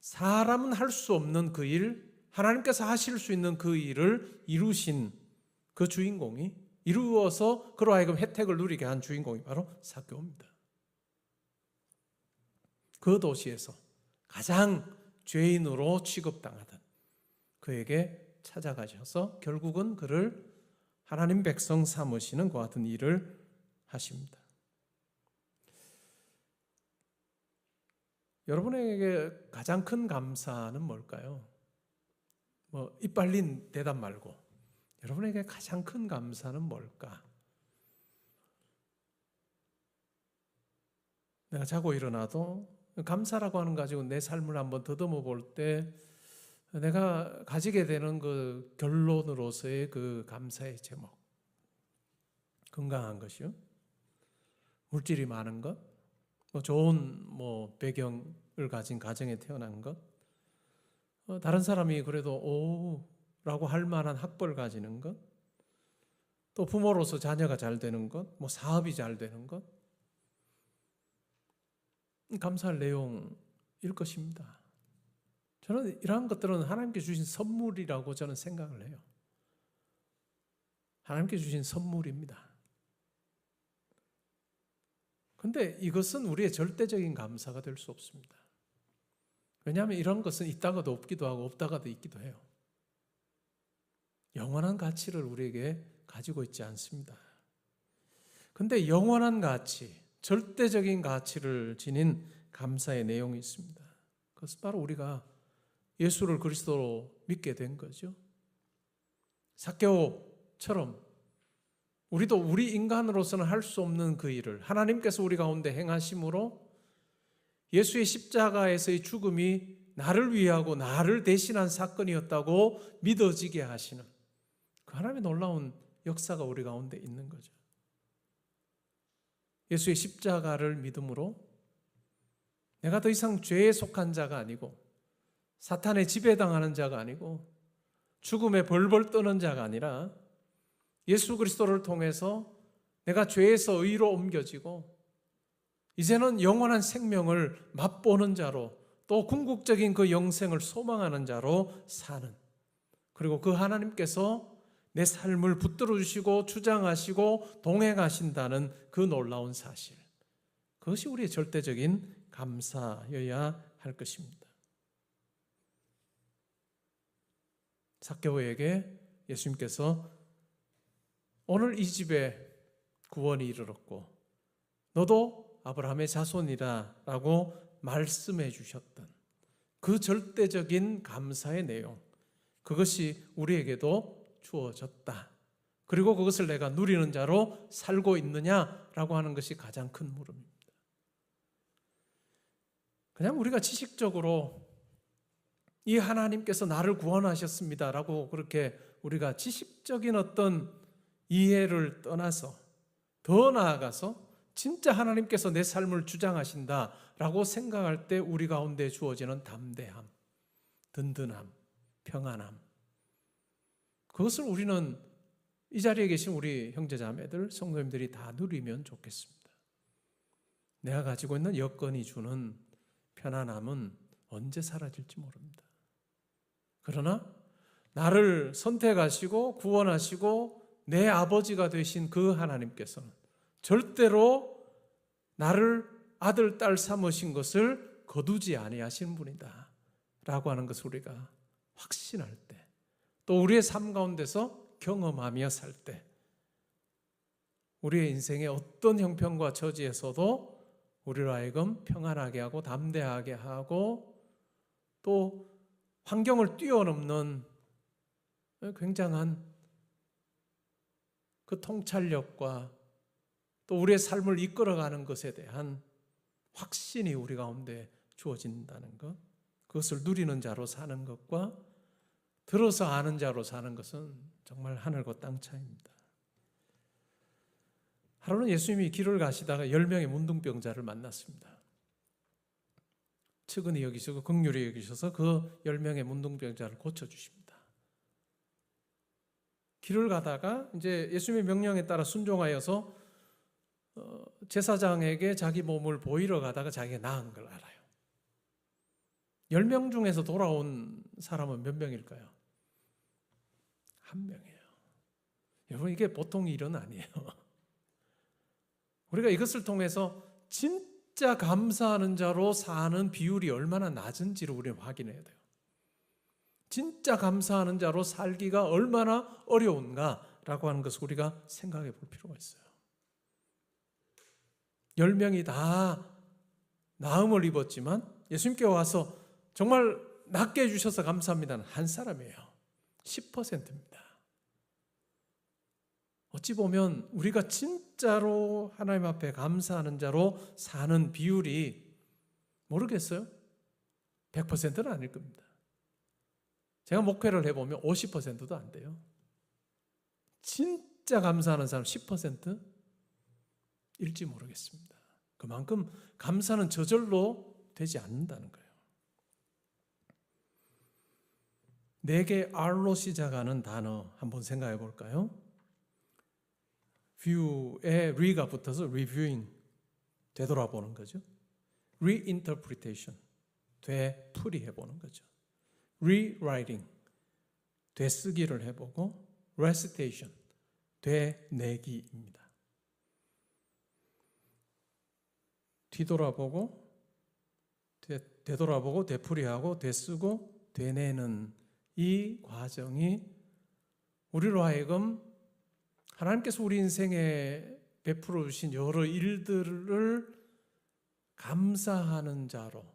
C: 사람은 할 수 없는 그 일, 하나님께서 하실 수 있는 그 일을 이루신 그 주인공이, 이루어서 그로 하여금 혜택을 누리게 한 주인공이 바로 삭개오입니다. 그 도시에서 가장 죄인으로 취급당하던 그에게 찾아가셔서 결국은 그를 하나님 백성 삼으시는 그와 같은 일을 하십니다. 여러분에게 가장 큰 감사는 뭘까요? 입 벌린 대답 말고 여러분에게 가장 큰 감사는 뭘까? 내가 자고 일어나도 감사라고 하는 거 가지고 내 삶을 한번 더듬어 볼 때 내가 가지게 되는 그 결론으로서의 그 감사의 제목, 건강한 것이요, 물질이 많은 것, 좋은 배경을 가진 가정에 태어난 것, 다른 사람이 그래도 오라고 할 만한 학벌을 가지는 것, 또 부모로서 자녀가 잘 되는 것, 사업이 잘 되는 것, 감사할 내용일 것입니다. 저는 이러한 것들은 하나님께 주신 선물이라고 저는 생각을 해요. 하나님께 주신 선물입니다. 그런데 이것은 우리의 절대적인 감사가 될 수 없습니다. 왜냐하면 이런 것은 있다가도 없기도 하고 없다가도 있기도 해요. 영원한 가치를 우리에게 가지고 있지 않습니다. 그런데 영원한 가치, 절대적인 가치를 지닌 감사의 내용이 있습니다. 그것은 바로 우리가 예수를 그리스도로 믿게 된 거죠. 삭개오처럼 우리도 우리 인간으로서는 할 수 없는 그 일을 하나님께서 우리 가운데 행하심으로 예수의 십자가에서의 죽음이 나를 위하고 나를 대신한 사건이었다고 믿어지게 하시는 그 하나님의 놀라운 역사가 우리 가운데 있는 거죠. 예수의 십자가를 믿음으로 내가 더 이상 죄에 속한 자가 아니고 사탄의 지배당하는 자가 아니고 죽음에 벌벌 떠는 자가 아니라 예수 그리스도를 통해서 내가 죄에서 의로 옮겨지고 이제는 영원한 생명을 맛보는 자로 또 궁극적인 그 영생을 소망하는 자로 사는, 그리고 그 하나님께서 내 삶을 붙들어 주시고 주장하시고 동행하신다는 그 놀라운 사실, 그것이 우리의 절대적인 감사여야 할 것입니다. 삭개오에게 예수님께서 오늘 이 집에 구원이 이르렀고 너도 아브라함의 자손이라 라고 말씀해 주셨던 그 절대적인 감사의 내용, 그것이 우리에게도 주어졌다. 그리고 그것을 내가 누리는 자로 살고 있느냐라고 하는 것이 가장 큰 물음입니다. 그냥 우리가 지식적으로 이 하나님께서 나를 구원하셨습니다라고 그렇게 우리가 지식적인 어떤 이해를 떠나서 더 나아가서 진짜 하나님께서 내 삶을 주장하신다라고 생각할 때 우리 가운데 주어지는 담대함, 든든함, 평안함, 그것을 우리는 이 자리에 계신 우리 형제자매들, 성도님들이 다 누리면 좋겠습니다. 내가 가지고 있는 여건이 주는 편안함은 언제 사라질지 모릅니다. 그러나 나를 선택하시고 구원하시고 내 아버지가 되신 그 하나님께서는 절대로 나를 아들, 딸 삼으신 것을 거두지 아니하신 분이다 라고 하는 것을 우리가 확신할 때, 또 우리의 삶 가운데서 경험하며 살 때 우리의 인생의 어떤 형편과 처지에서도 우리로 하여금 평안하게 하고 담대하게 하고 또 환경을 뛰어넘는 굉장한 그 통찰력과 또 우리의 삶을 이끌어가는 것에 대한 확신이 우리 가운데 주어진다는 것, 그것을 누리는 자로 사는 것과 들어서 아는 자로 사는 것은 정말 하늘과 땅 차이입니다. 하루는 예수님이 길을 가시다가 10명의 문둥병자를 만났습니다. 측은히 여기시고 긍휼히 여기셔서 그 10명의 문둥병자를 고쳐주십니다. 길을 가다가 이제 예수님의 명령에 따라 순종하여서 제사장에게 자기 몸을 보이러 가다가 자기가 나은 걸 알아요. 10명 중에서 돌아온 사람은 몇 명일까요? 한 명이에요. 여러분, 이게 보통 일은 아니에요. 우리가 이것을 통해서 진짜 감사하는 자로 사는 비율이 얼마나 낮은지를 우리는 확인해야 돼요. 진짜 감사하는 자로 살기가 얼마나 어려운가라고 하는 것을 우리가 생각해 볼 필요가 있어요. 10명이 다 나음을 입었지만 예수님께 와서 정말 낫게 해주셔서 감사합니다는 한 사람이에요. 10%입니다. 어찌 보면 우리가 진짜로 하나님 앞에 감사하는 자로 사는 비율이 모르겠어요. 100%는 아닐 겁니다. 제가 목회를 해보면 50%도 안 돼요. 진짜 감사하는 사람 10%일지 모르겠습니다. 그만큼 감사는 저절로 되지 않는다는 거예요. 4개 R로 시작하는 단어 한번 생각해 볼까요? view에 re가 붙어서 reviewing, 되돌아보는 거죠. reinterpretation, 되풀이 해보는 거죠. rewriting, 되쓰기를 해보고 recitation, 되내기입니다. 뒤돌아보고 되돌아보고 되풀이하고 되쓰고 되내는 이 과정이 우리로 하여금 하나님께서 우리 인생에 베풀어 주신 여러 일들을 감사하는 자로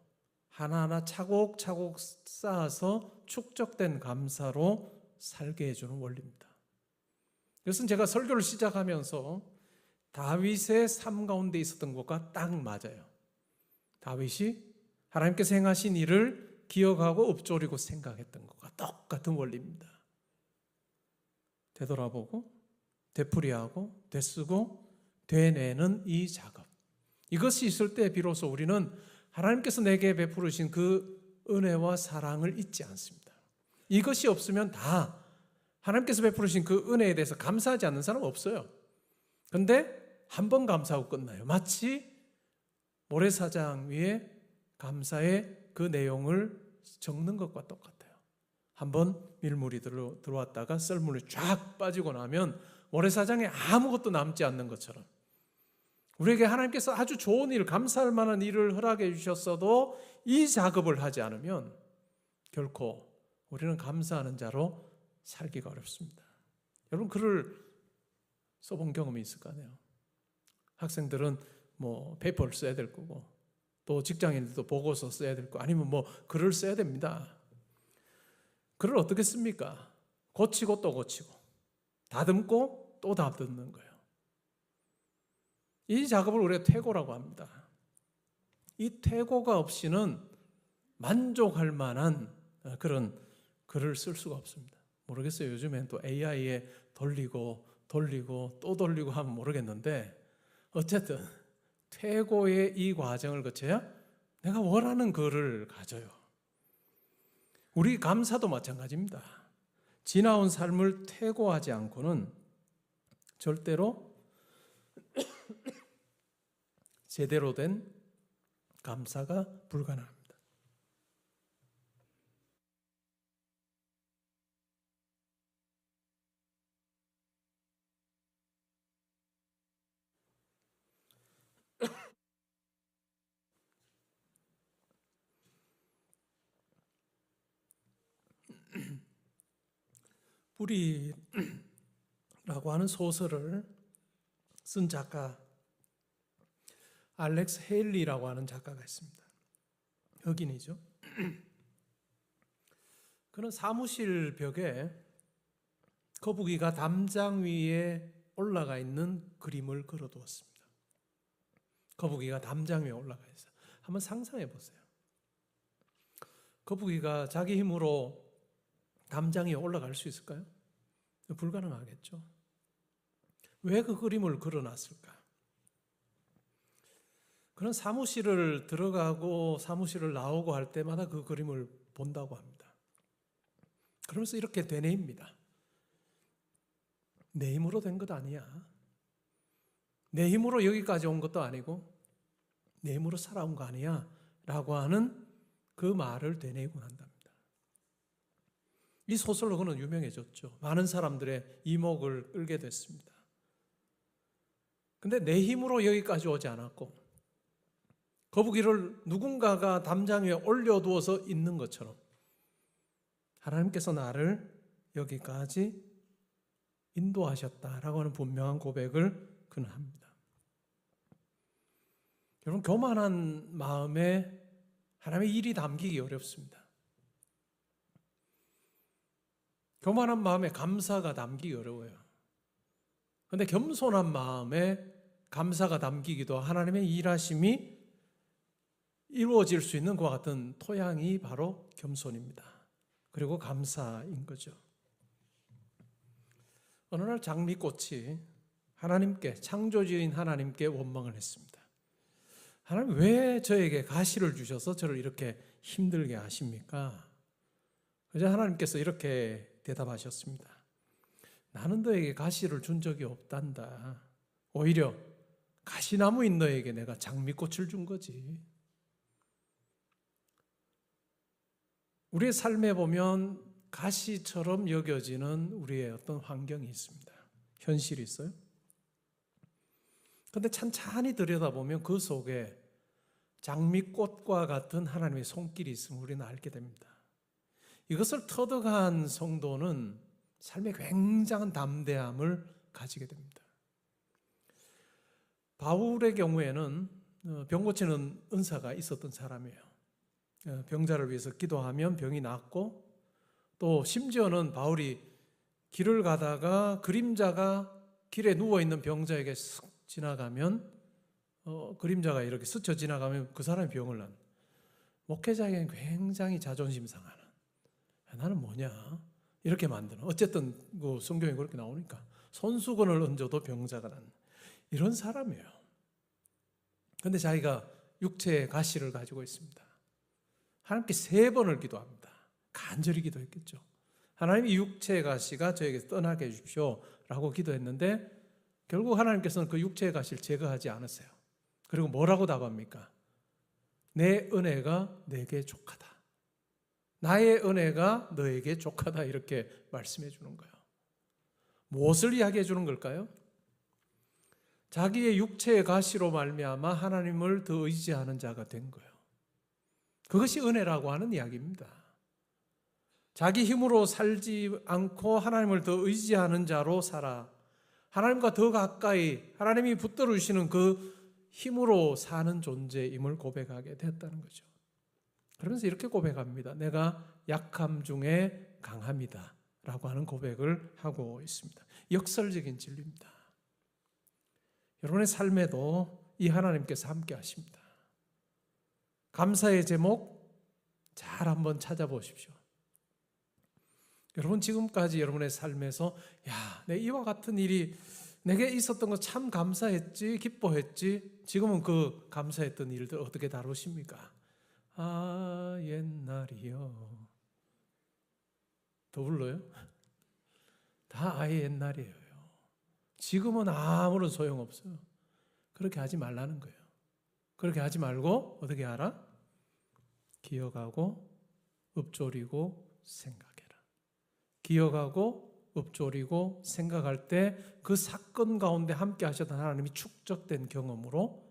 C: 하나하나 차곡차곡 쌓아서 축적된 감사로 살게 해주는 원리입니다. 그래서 제가 설교를 시작하면서 다윗의 삶 가운데 있었던 것과 딱 맞아요. 다윗이 하나님께서 행하신 일을 기억하고 읊조리고 생각했던 것과 똑같은 원리입니다. 되돌아보고 되풀이하고 되쓰고 되내는 이 작업, 이것이 있을 때 비로소 우리는 하나님께서 내게 베푸르신 그 은혜와 사랑을 잊지 않습니다. 이것이 없으면 다 하나님께서 베푸르신 그 은혜에 대해서 감사하지 않는 사람은 없어요. 그런데 한 번 감사하고 끝나요. 마치 모래사장 위에 감사의 그 내용을 적는 것과 똑같아요. 한번 밀물이 들어왔다가 썰물이 쫙 빠지고 나면 모래사장에 아무것도 남지 않는 것처럼 우리에게 하나님께서 아주 좋은 일, 감사할 만한 일을 허락해 주셨어도 이 작업을 하지 않으면 결코 우리는 감사하는 자로 살기가 어렵습니다. 여러분 글을 써본 경험이 있을 거 아니에요. 학생들은 뭐 페이퍼를 써야 될 거고 또 직장인들도 보고서 써야 될 거 아니면 뭐 글을 써야 됩니다. 글을 어떻게 씁니까? 고치고 또 고치고 다듬고 또 다듬는 거예요. 이 작업을 우리가 퇴고라고 합니다. 이 퇴고가 없이는 만족할 만한 그런 글을 쓸 수가 없습니다. 모르겠어요. 요즘엔 또 AI에 돌리고 또 돌리고 하면 모르겠는데 어쨌든 퇴고의 이 과정을 거쳐야 내가 원하는 글을 가져요. 우리 감사도 마찬가지입니다. 지나온 삶을 퇴고하지 않고는 절대로 제대로 된 감사가 불가능합니다. 뿌리라고 하는 소설을 쓴 작가 알렉스 헤일리라고 하는 작가가 있습니다. 흑인이죠. 그는 사무실 벽에 거북이가 담장 위에 올라가 있는 그림을 걸어두었습니다. 거북이가 담장 위에 올라가 있어요. 한번 상상해 보세요. 거북이가 자기 힘으로 담장 위에 올라갈 수 있을까요? 불가능하겠죠. 왜 그 그림을 걸어놨을까? 그런 사무실을 들어가고 사무실을 나오고 할 때마다 그 그림을 본다고 합니다. 그러면서 이렇게 되뇌입니다. 내 힘으로 된 것 아니야. 내 힘으로 여기까지 온 것도 아니고 내 힘으로 살아온 거 아니야 라고 하는 그 말을 되뇌이고 난답니다. 이 소설로 그는 유명해졌죠. 많은 사람들의 이목을 끌게 됐습니다. 근데 내 힘으로 여기까지 오지 않았고 거북이를 누군가가 담장 위에 올려두어서 있는 것처럼 하나님께서 나를 여기까지 인도하셨다라고 하는 분명한 고백을 그는 합니다. 여러분, 교만한 마음에 하나님의 일이 담기기 어렵습니다. 교만한 마음에 감사가 담기기 어려워요. 그런데 겸손한 마음에 감사가 담기기도 하나님의 일하심이 이루어질 수 있는 그와 같은 토양이 바로 겸손입니다. 그리고 감사인 거죠. 어느 날 장미꽃이 하나님께, 창조주인 하나님께 원망을 했습니다. 하나님, 왜 저에게 가시를 주셔서 저를 이렇게 힘들게 하십니까? 그래서 하나님께서 이렇게 대답하셨습니다. 나는 너에게 가시를 준 적이 없단다. 오히려 가시나무인 너에게 내가 장미꽃을 준 거지. 우리의 삶에 보면 가시처럼 여겨지는 우리의 어떤 환경이 있습니다. 현실이 있어요. 그런데 찬찬히 들여다보면 그 속에 장미꽃과 같은 하나님의 손길이 있음을 우리는 알게 됩니다. 이것을 터득한 성도는 삶에 굉장한 담대함을 가지게 됩니다. 바울의 경우에는 병 고치는 은사가 있었던 사람이에요. 병자를 위해서 기도하면 병이 낫고 또 심지어는 바울이 길을 가다가 그림자가 길에 누워있는 병자에게 쓱 지나가면 그림자가 이렇게 스쳐 지나가면 그 사람이 병을 난 목회자에게는 굉장히 자존심 상하는 나는 뭐냐 이렇게 만드는 어쨌든 그 성경에 그렇게 나오니까 손수건을 얹어도 병자가 난 이런 사람이에요. 그런데 자기가 육체의 가시를 가지고 있습니다. 하나님께 3번을 기도합니다. 간절히 기도했겠죠. 하나님 이 육체의 가시가 저에게 떠나게 해주십시오 라고 기도했는데 결국 하나님께서는 그 육체의 가시를 제거하지 않으세요. 그리고 뭐라고 답합니까? 내 은혜가 내게 족하다. 나의 은혜가 너에게 족하다 이렇게 말씀해 주는 거예요. 무엇을 이야기해 주는 걸까요? 자기의 육체의 가시로 말미암아 하나님을 더 의지하는 자가 된 거예요. 그것이 은혜라고 하는 이야기입니다. 자기 힘으로 살지 않고 하나님을 더 의지하는 자로 살아 하나님과 더 가까이 하나님이 붙들어 주시는 그 힘으로 사는 존재임을 고백하게 됐다는 거죠. 그러면서 이렇게 고백합니다. 내가 약함 중에 강함이다 라고 하는 고백을 하고 있습니다. 역설적인 진리입니다. 여러분의 삶에도 이 하나님께서 함께 하십니다. 감사의 제목 잘 한번 찾아보십시오. 여러분 지금까지 여러분의 삶에서 내 이와 같은 일이 내게 있었던 거 참 감사했지 기뻐했지 지금은 그 감사했던 일들 어떻게 다루십니까? 옛날이요. 더 불러요? 다 아예 옛날이에요. 지금은 아무런 소용없어요. 그렇게 하지 말라는 거예요. 그렇게 하지 말고 어떻게 하라? 기억하고 읊조리고 생각해라. 기억하고 읊조리고 생각할 때 그 사건 가운데 함께 하셨던 하나님이 축적된 경험으로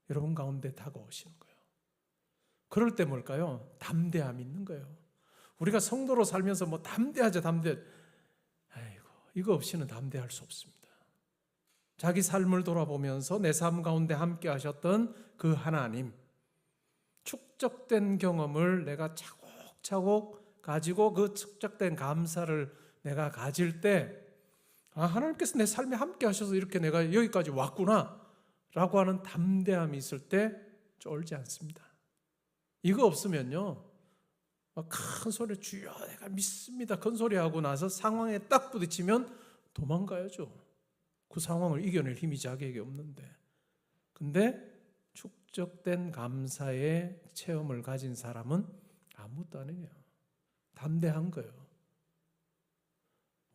C: 여러분 가운데 다가오시는 거예요. 그럴 때 뭘까요? 담대함이 있는 거예요. 우리가 성도로 살면서 뭐 담대하자 이거 없이는 담대할 수 없습니다. 자기 삶을 돌아보면서 내 삶 가운데 함께 하셨던 그 하나님 축적된 경험을 내가 차곡차곡 가지고 그 축적된 감사를 내가 가질 때 하나님께서 내 삶에 함께 하셔서 이렇게 내가 여기까지 왔구나 라고 하는 담대함이 있을 때 쫄지 않습니다. 이거 없으면요 큰 소리 주여 내가 믿습니다 큰 소리하고 나서 상황에 딱 부딪히면 도망가야죠. 그 상황을 이겨낼 힘이 자기에게 없는데 근데 축적된 감사의 체험을 가진 사람은 아무것도 아니에요. 담대한 거예요.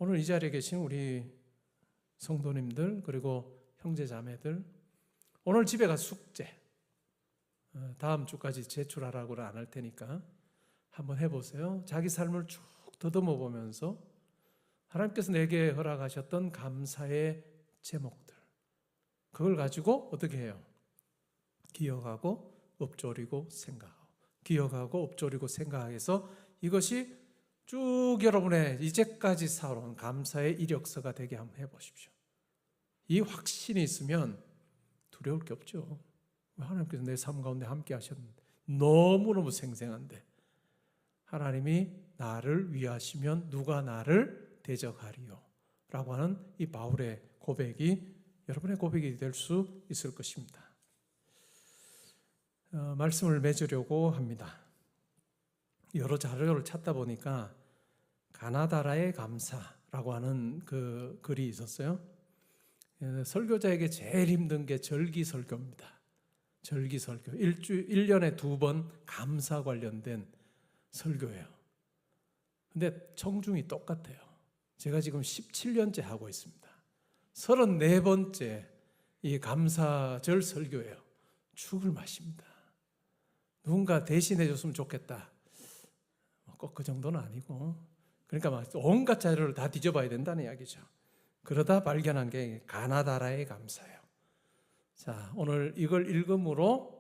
C: 오늘 이 자리에 계신 우리 성도님들 그리고 형제자매들 오늘 집에 가 숙제 다음 주까지 제출하라고는 안 할 테니까 한번 해보세요. 자기 삶을 쭉 더듬어 보면서 하나님께서 내게 허락하셨던 감사의 제목들 그걸 가지고 어떻게 해요? 기억하고 읊조리고 생각하고 기억하고 읊조리고 생각해서 이것이 쭉 여러분의 이제까지 살아온 감사의 이력서가 되게 한번 해보십시오. 이 확신이 있으면 두려울 게 없죠. 하나님께서 내 삶 가운데 함께 하셨는데 너무너무 생생한데 하나님이 나를 위하시면 누가 나를 대적하리요 라고 하는 이 바울의 고백이 여러분의 고백이 될 수 있을 것입니다. 말씀을 맺으려고 합니다. 여러 자료를 찾다 보니까 가나다라의 감사라고 하는 그 글이 있었어요. 설교자에게 제일 힘든 게 절기설교입니다. 절기설교 1년에 2번 감사 관련된 설교예요. 근데 청중이 똑같아요. 제가 지금 17년째 하고 있습니다. 34번째 이 감사절 설교예요. 죽을 맛입니다. 누군가 대신해 줬으면 좋겠다. 꼭 그 정도는 아니고 그러니까 막 온갖 자료를 다 뒤져봐야 된다는 이야기죠. 그러다 발견한 게 가나다라의 감사예요. 자, 오늘 이걸 읽음으로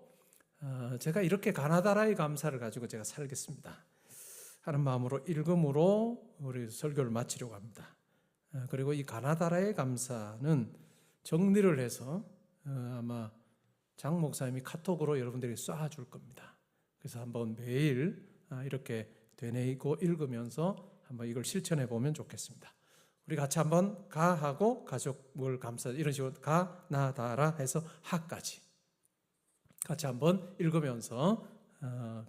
C: 제가 이렇게 가나다라의 감사를 가지고 제가 살겠습니다 하는 마음으로 읽음으로 우리 설교를 마치려고 합니다. 그리고 이 가나다라의 감사는 정리를 해서 아마 장 목사님이 카톡으로 여러분들에게 쏴줄 겁니다. 그래서 한번 매일 이렇게 되뇌이고 읽으면서 한번 이걸 실천해 보면 좋겠습니다. 우리 같이 한번 가 하고 가족을 감사 이런 식으로 가 나다라 해서 하까지 같이 한번 읽으면서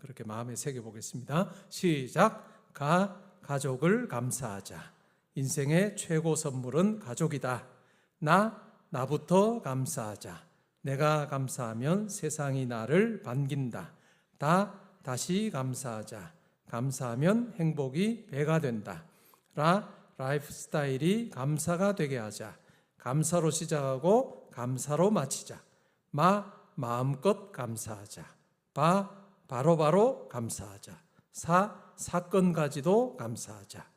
C: 그렇게 마음에 새겨 보겠습니다. 시작. 가족을 감사하자. 인생의 최고 선물은 가족이다. 나부터 감사하자. 내가 감사하면 세상이 나를 반긴다. 다시 감사하자. 감사하면 행복이 배가 된다. 라이프 스타일이 감사가 되게 하자. 감사로 시작하고 감사로 마치자. 마음껏 감사하자. 바로바로 감사하자. 사건까지도 감사하자.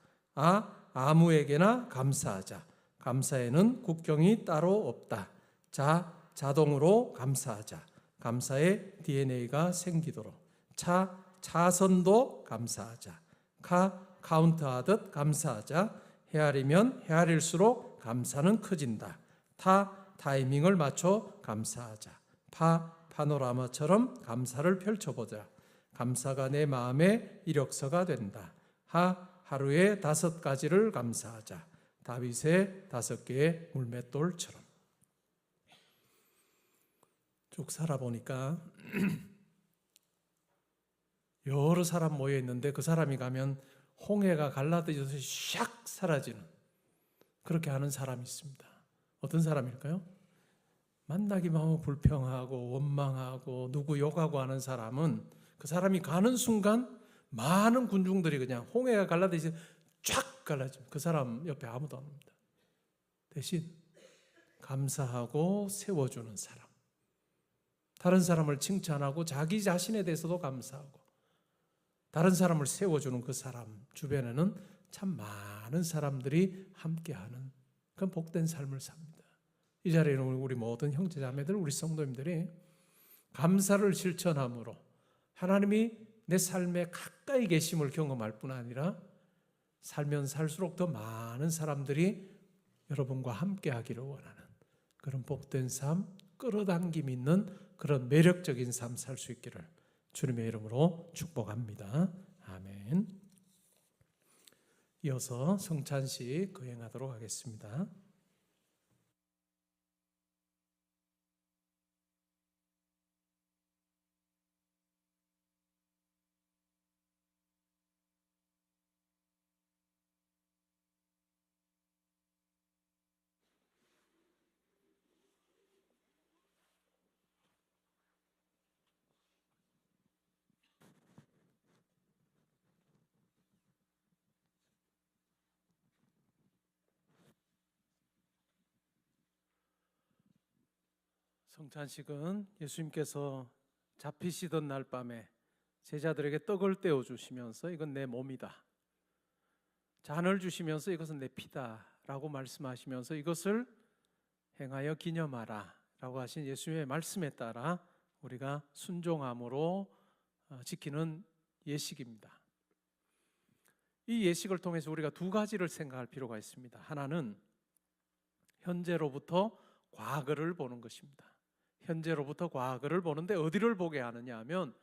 C: 아무에게나 감사하자. 감사에는 국경이 따로 없다. 자동으로 감사하자. 감사의 DNA가 생기도록. 차선도 감사하자. 카운트하듯 감사하자. 헤아리면 헤아릴수록 감사는 커진다. 타이밍을 맞춰 감사하자. 파노라마처럼 감사를 펼쳐보자. 감사가 내 마음의 이력서가 된다. 하루에 5가지를 감사하자. 다윗의 5개의 물맷돌처럼. 쭉 살아보니까 여러 사람 모여 있는데 그 사람이 가면 홍해가 갈라져서 샥 사라지는 그렇게 하는 사람이 있습니다. 어떤 사람일까요? 만나기만 하면 불평하고 원망하고 누구 욕하고 하는 사람은 그 사람이 가는 순간 많은 군중들이 그냥 홍해가 갈라지듯이 쫙 갈라집니다. 그 사람 옆에 아무도 안 옵니다. 대신 감사하고 세워주는 사람, 다른 사람을 칭찬하고 자기 자신에 대해서도 감사하고 다른 사람을 세워주는 그 사람 주변에는 참 많은 사람들이 함께하는 그런 복된 삶을 삽니다. 이 자리에는 우리 모든 형제자매들, 우리 성도님들이 감사를 실천함으로 하나님이 내 삶에 가까이 계심을 경험할 뿐 아니라 살면 살수록 더 많은 사람들이 여러분과 함께 하기를 원하는 그런 복된 삶, 끌어당김 있는 그런 매력적인 삶 살 수 있기를 주님의 이름으로 축복합니다. 아멘. 이어서 성찬식 거행하도록 하겠습니다. 성찬식은 예수님께서 잡히시던 날 밤에 제자들에게 떡을 떼어 주시면서 이건 내 몸이다, 잔을 주시면서 이것은 내 피다 라고 말씀하시면서 이것을 행하여 기념하라 라고 하신 예수님의 말씀에 따라 우리가 순종함으로 지키는 예식입니다. 이 예식을 통해서 우리가 2가지를 생각할 필요가 있습니다. 하나는 현재로부터 과거를 보는 것입니다. 현재로부터 과거를 보는데 어디를 보게 하느냐 하면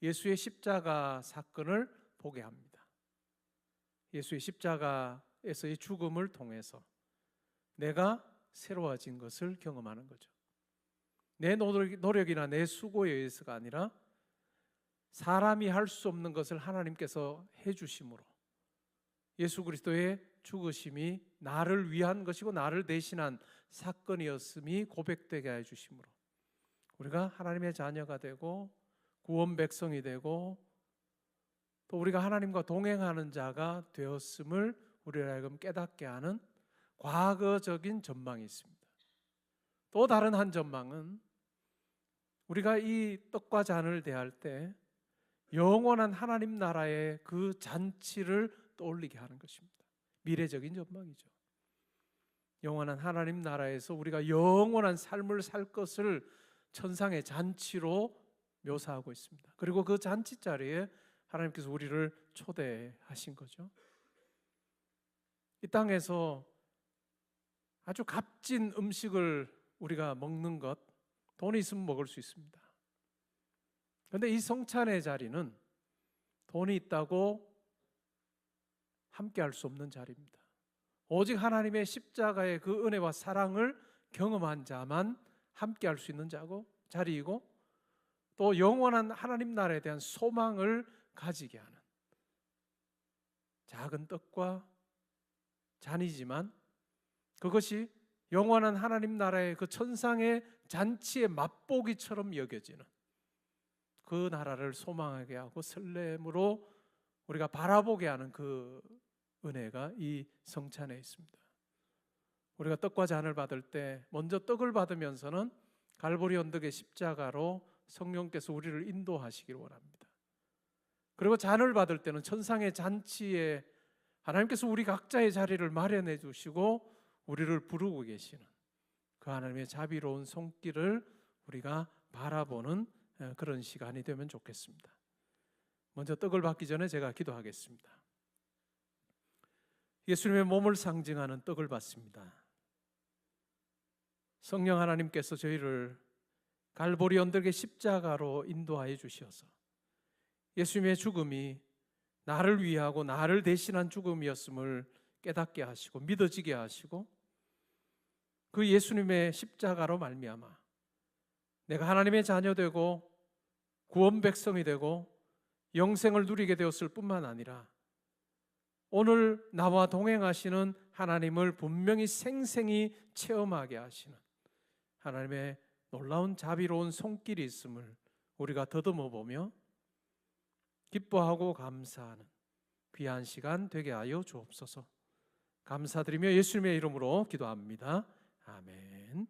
C: 예수의 십자가 사건을 보게 합니다. 예수의 십자가에서의 죽음을 통해서 내가 새로워진 것을 경험하는 거죠. 내 노력이나 내 수고에 의해서가 아니라 사람이 할 수 없는 것을 하나님께서 해주심으로 예수 그리스도의 죽으심이 나를 위한 것이고 나를 대신한 사건이었음이 고백되게 해주심으로 우리가 하나님의 자녀가 되고 구원 백성이 되고 또 우리가 하나님과 동행하는 자가 되었음을 우리를 하여금 깨닫게 하는 과거적인 전망이 있습니다. 또 다른 한 전망은 우리가 이 떡과 잔을 대할 때 영원한 하나님 나라의 그 잔치를 떠올리게 하는 것입니다. 미래적인 전망이죠. 영원한 하나님 나라에서 우리가 영원한 삶을 살 것을 천상의 잔치로 묘사하고 있습니다. 그리고 그 잔치 자리에 하나님께서 우리를 초대하신 거죠. 이 땅에서 아주 값진 음식을 우리가 먹는 것, 돈이 있으면 먹을 수 있습니다. 그런데 이 성찬의 자리는 돈이 있다고 함께 할 수 없는 자리입니다. 오직 하나님의 십자가의 그 은혜와 사랑을 경험한 자만 함께 할 수 있는 자리이고, 또 영원한 하나님 나라에 대한 소망을 가지게 하는 작은 떡과 잔이지만 그것이 영원한 하나님 나라의 그 천상의 잔치의 맛보기처럼 여겨지는 그 나라를 소망하게 하고 설렘으로 우리가 바라보게 하는 그 은혜가 이 성찬에 있습니다. 우리가 떡과 잔을 받을 때 먼저 떡을 받으면서는 갈보리 언덕의 십자가로 성령께서 우리를 인도하시기를 원합니다. 그리고 잔을 받을 때는 천상의 잔치에 하나님께서 우리 각자의 자리를 마련해 주시고 우리를 부르고 계시는 그 하나님의 자비로운 손길을 우리가 바라보는 그런 시간이 되면 좋겠습니다. 먼저 떡을 받기 전에 제가 기도하겠습니다. 예수님의 몸을 상징하는 떡을 받습니다. 성령 하나님께서 저희를 갈보리 언덕의 십자가로 인도하여 주셔서 예수님의 죽음이 나를 위하고 나를 대신한 죽음이었음을 깨닫게 하시고 믿어지게 하시고, 그 예수님의 십자가로 말미암아 내가 하나님의 자녀 되고 구원 백성이 되고 영생을 누리게 되었을 뿐만 아니라 오늘 나와 동행하시는 하나님을 분명히 생생히 체험하게 하시는 하나님의 놀라운 자비로운 손길이 있음을 우리가 더듬어 보며 기뻐하고 감사하는 귀한 시간 되게 하여 주옵소서. 감사드리며 예수님의 이름으로 기도합니다. 아멘.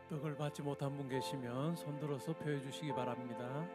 C: 떡을 받지 못한 분 계시면 손 들어서 표해 주시기 바랍니다.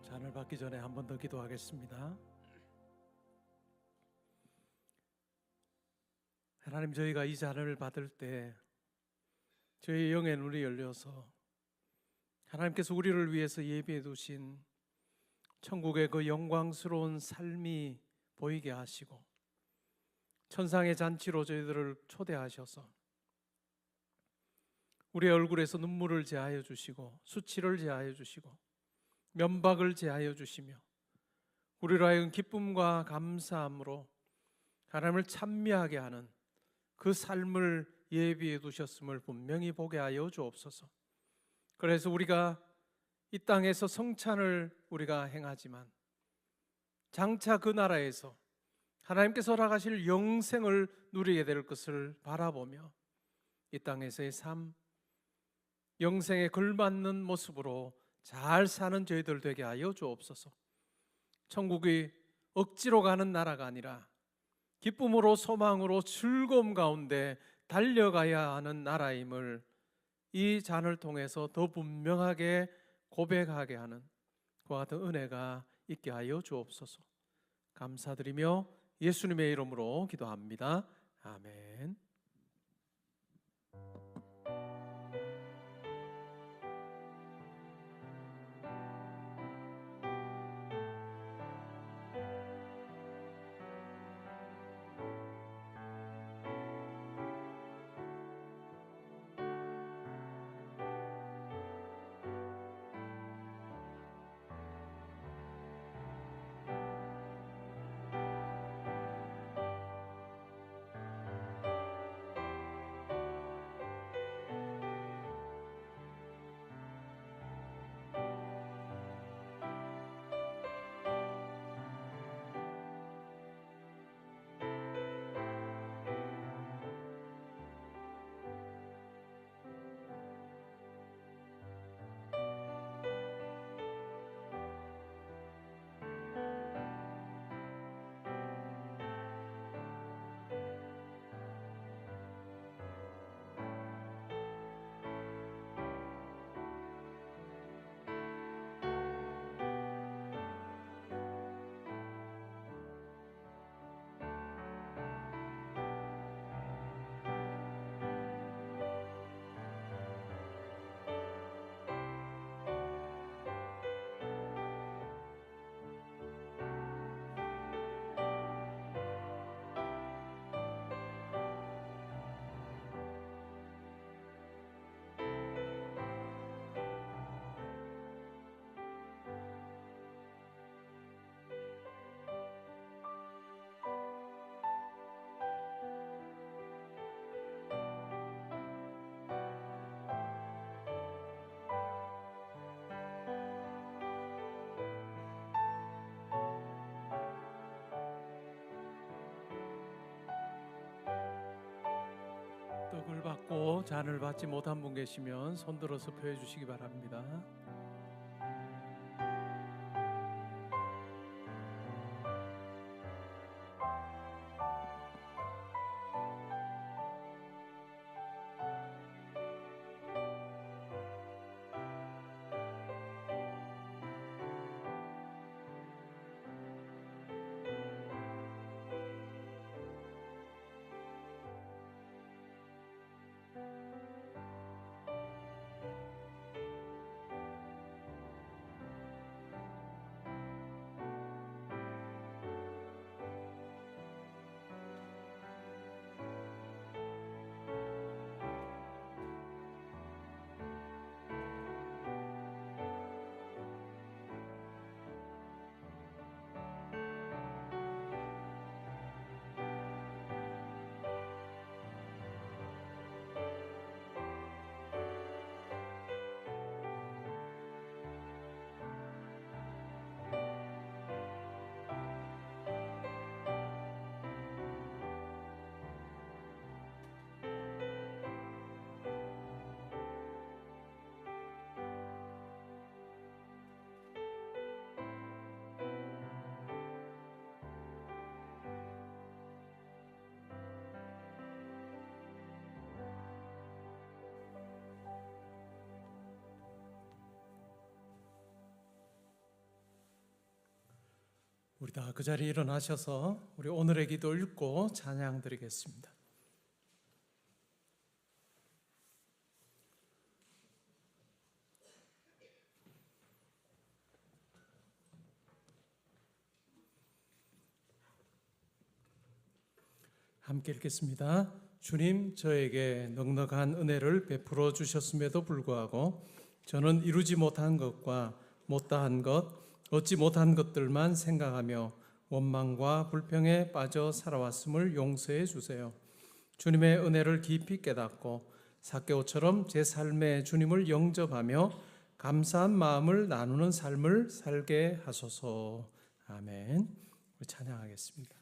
C: 잔을 받기 전에 한 번 더 기도하겠습니다. 하나님, 저희가 이 잔을 받을 때 저희의 영의 눈이 열려서 하나님께서 우리를 위해서 예비해 두신 천국의 그 영광스러운 삶이 보이게 하시고 천상의 잔치로 저희들을 초대하셔서 우리의 얼굴에서 눈물을 제하여 주시고 수치를 제하여 주시고 면박을 제하여 주시며 우리로 하여금 기쁨과 감사함으로 하나님을 찬미하게 하는 그 삶을 예비해 두셨음을 분명히 보게 하여 주옵소서. 그래서 우리가 이 땅에서 성찬을 우리가 행하지만 장차 그 나라에서 하나님께서 허락하실 영생을 누리게 될 것을 바라보며 이 땅에서의 삶, 영생에 걸맞는 모습으로 잘 사는 저희들 되게 하여 주옵소서. 천국이 억지로 가는 나라가 아니라 기쁨으로 소망으로 즐거움 가운데 달려가야 하는 나라임을 이 잔을 통해서 더 분명하게 고백하게 하는 그와 같은 은혜가 있게 하여 주옵소서. 감사드리며 예수님의 이름으로 기도합니다. 아멘. 떡을 받고 잔을 받지 못한 분 계시면 손들어서 표해 주시기 바랍니다. 우리 다 그 자리에 일어나셔서 우리 오늘의 기도 읽고 찬양 드리겠습니다. 함께 읽겠습니다. 주님, 저에게 넉넉한 은혜를 베풀어 주셨음에도 불구하고 저는 이루지 못한 것과 못다한 것, 얻지 못한 것들만 생각하며 원망과 불평에 빠져 살아왔음을 용서해 주세요. 주님의 은혜를 깊이 깨닫고 삭개오처럼 제 삶에 주님을 영접하며 감사한 마음을 나누는 삶을 살게 하소서. 아멘. 우리 찬양하겠습니다.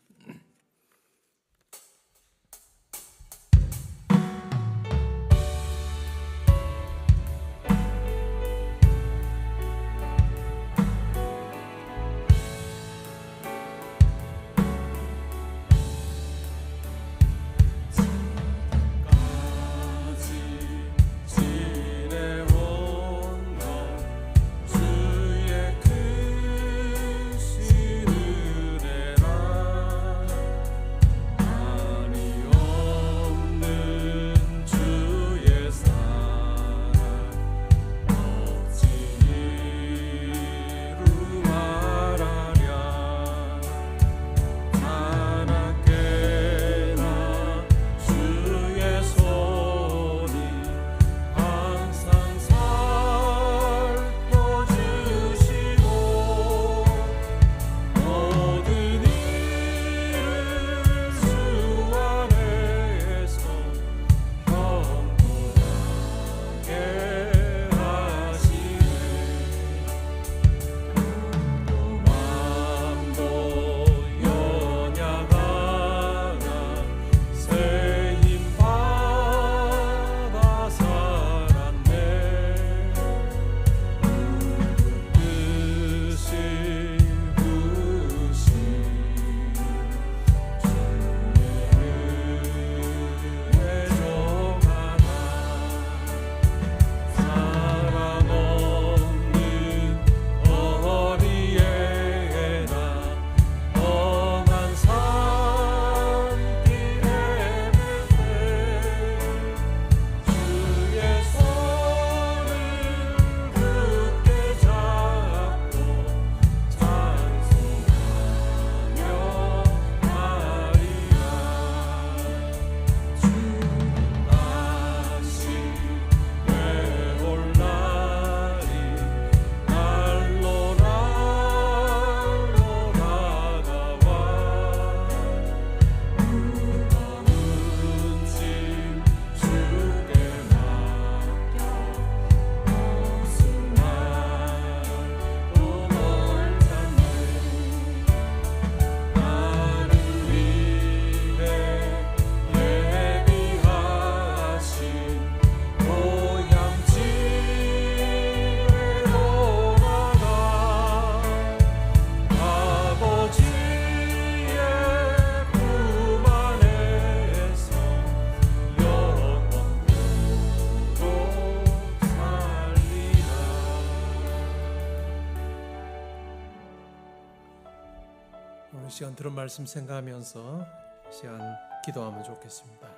C: 오늘 시간 들은 말씀 생각하면서 시간 기도하면 좋겠습니다.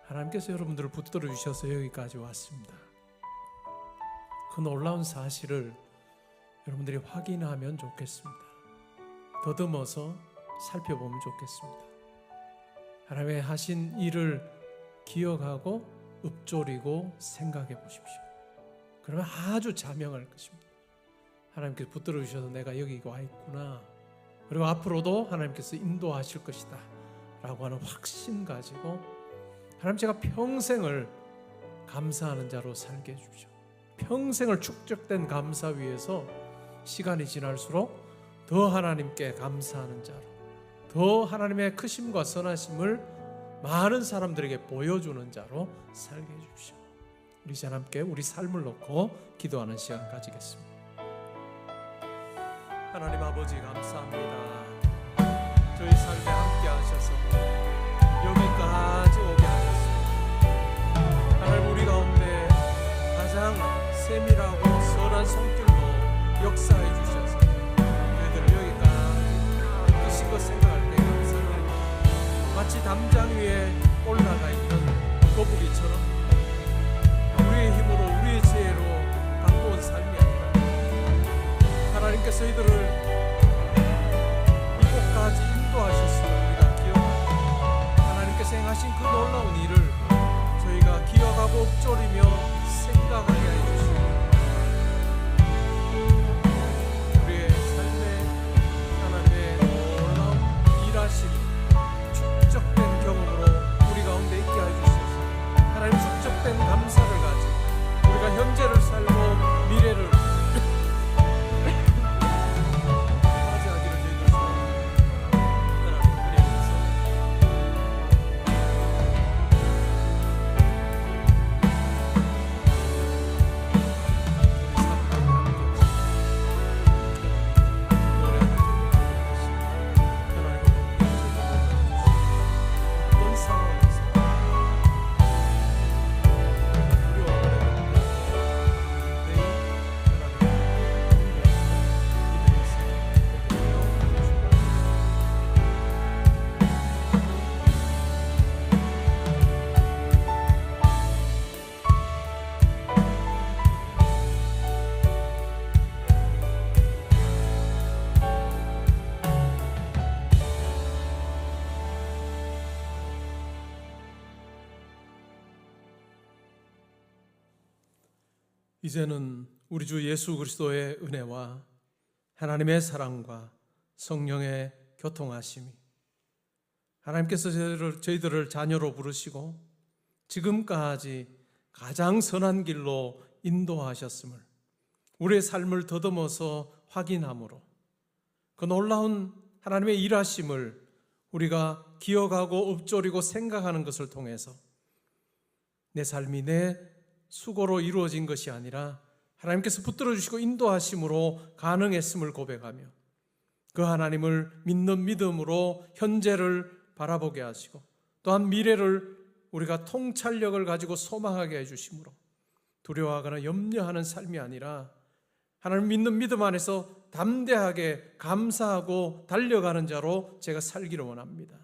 C: 하나님께서 여러분들을 붙들어 주셔서 여기까지 왔습니다. 그 놀라운 사실을 여러분들이 확인하면 좋겠습니다. 더듬어서 살펴보면 좋겠습니다. 하나님의 하신 일을 기억하고 읊조리고 생각해 보십시오. 그러면 아주 자명할 것입니다. 하나님께서 붙들어 주셔서 내가 여기 와 있구나, 그리고 앞으로도 하나님께서 인도하실 것이다 라고 하는 확신 가지고 하나님, 제가 평생을 감사하는 자로 살게 해주십시오. 평생을 축적된 감사 위에서 시간이 지날수록 더 하나님께 감사하는 자로, 더 하나님의 크심과 선하심을 많은 사람들에게 보여주는 자로 살게 해주십시오. 우리 이제 함께 우리 삶을 놓고 기도하는 시간 가지겠습니다. 하나님 아버지, 감사합니다. 저희 삶에 함께 하셔서 여기까지 오게 하셨습니다. 하나님, 우리 가운데 가장 세밀하고 선한 손길로 역사해 주셔서 저희들을 여기까지 이끄신 것 생각할 때 감사합니다. 마치 담장 위에 올라가 있는 거북이처럼 우리의 힘으로, 우리의 지혜로 갖고 온 삶이 아니라 하나님께서 이들을 이곳까지 인도하셨음을 우리가 기억하고, 하나님께서 행하신 그 놀라운 일을 저희가 기억하고 읊조리며 생각하게 하여 주시고, 이제는 우리 주 예수 그리스도의 은혜와 하나님의 사랑과 성령의 교통하심이, 하나님께서 저희들을 자녀로 부르시고 지금까지 가장 선한 길로 인도하셨음을 우리의 삶을 더듬어서 확인함으로 그 놀라운 하나님의 일하심을 우리가 기억하고 읊조리고 생각하는 것을 통해서 내 삶이 내 수고로 이루어진 것이 아니라 하나님께서 붙들어 주시고 인도하심으로 가능했음을 고백하며 그 하나님을 믿는 믿음으로 현재를 바라보게 하시고 또한 미래를 우리가 통찰력을 가지고 소망하게 해주심으로 두려워하거나 염려하는 삶이 아니라 하나님 믿는 믿음 안에서 담대하게 감사하고 달려가는 자로 제가 살기를 원합니다.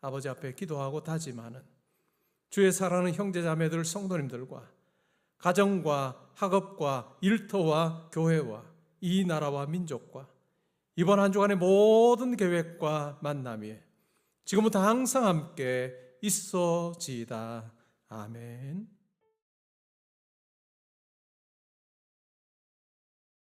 C: 아버지 앞에 기도하고 다짐하는 주의 사랑하는 형제자매들 성도님들과 가정과 학업과 일터와 교회와 이 나라와 민족과 이번 한 주간의 모든 계획과 만남이 지금부터 항상 함께 있어지이다. 아멘.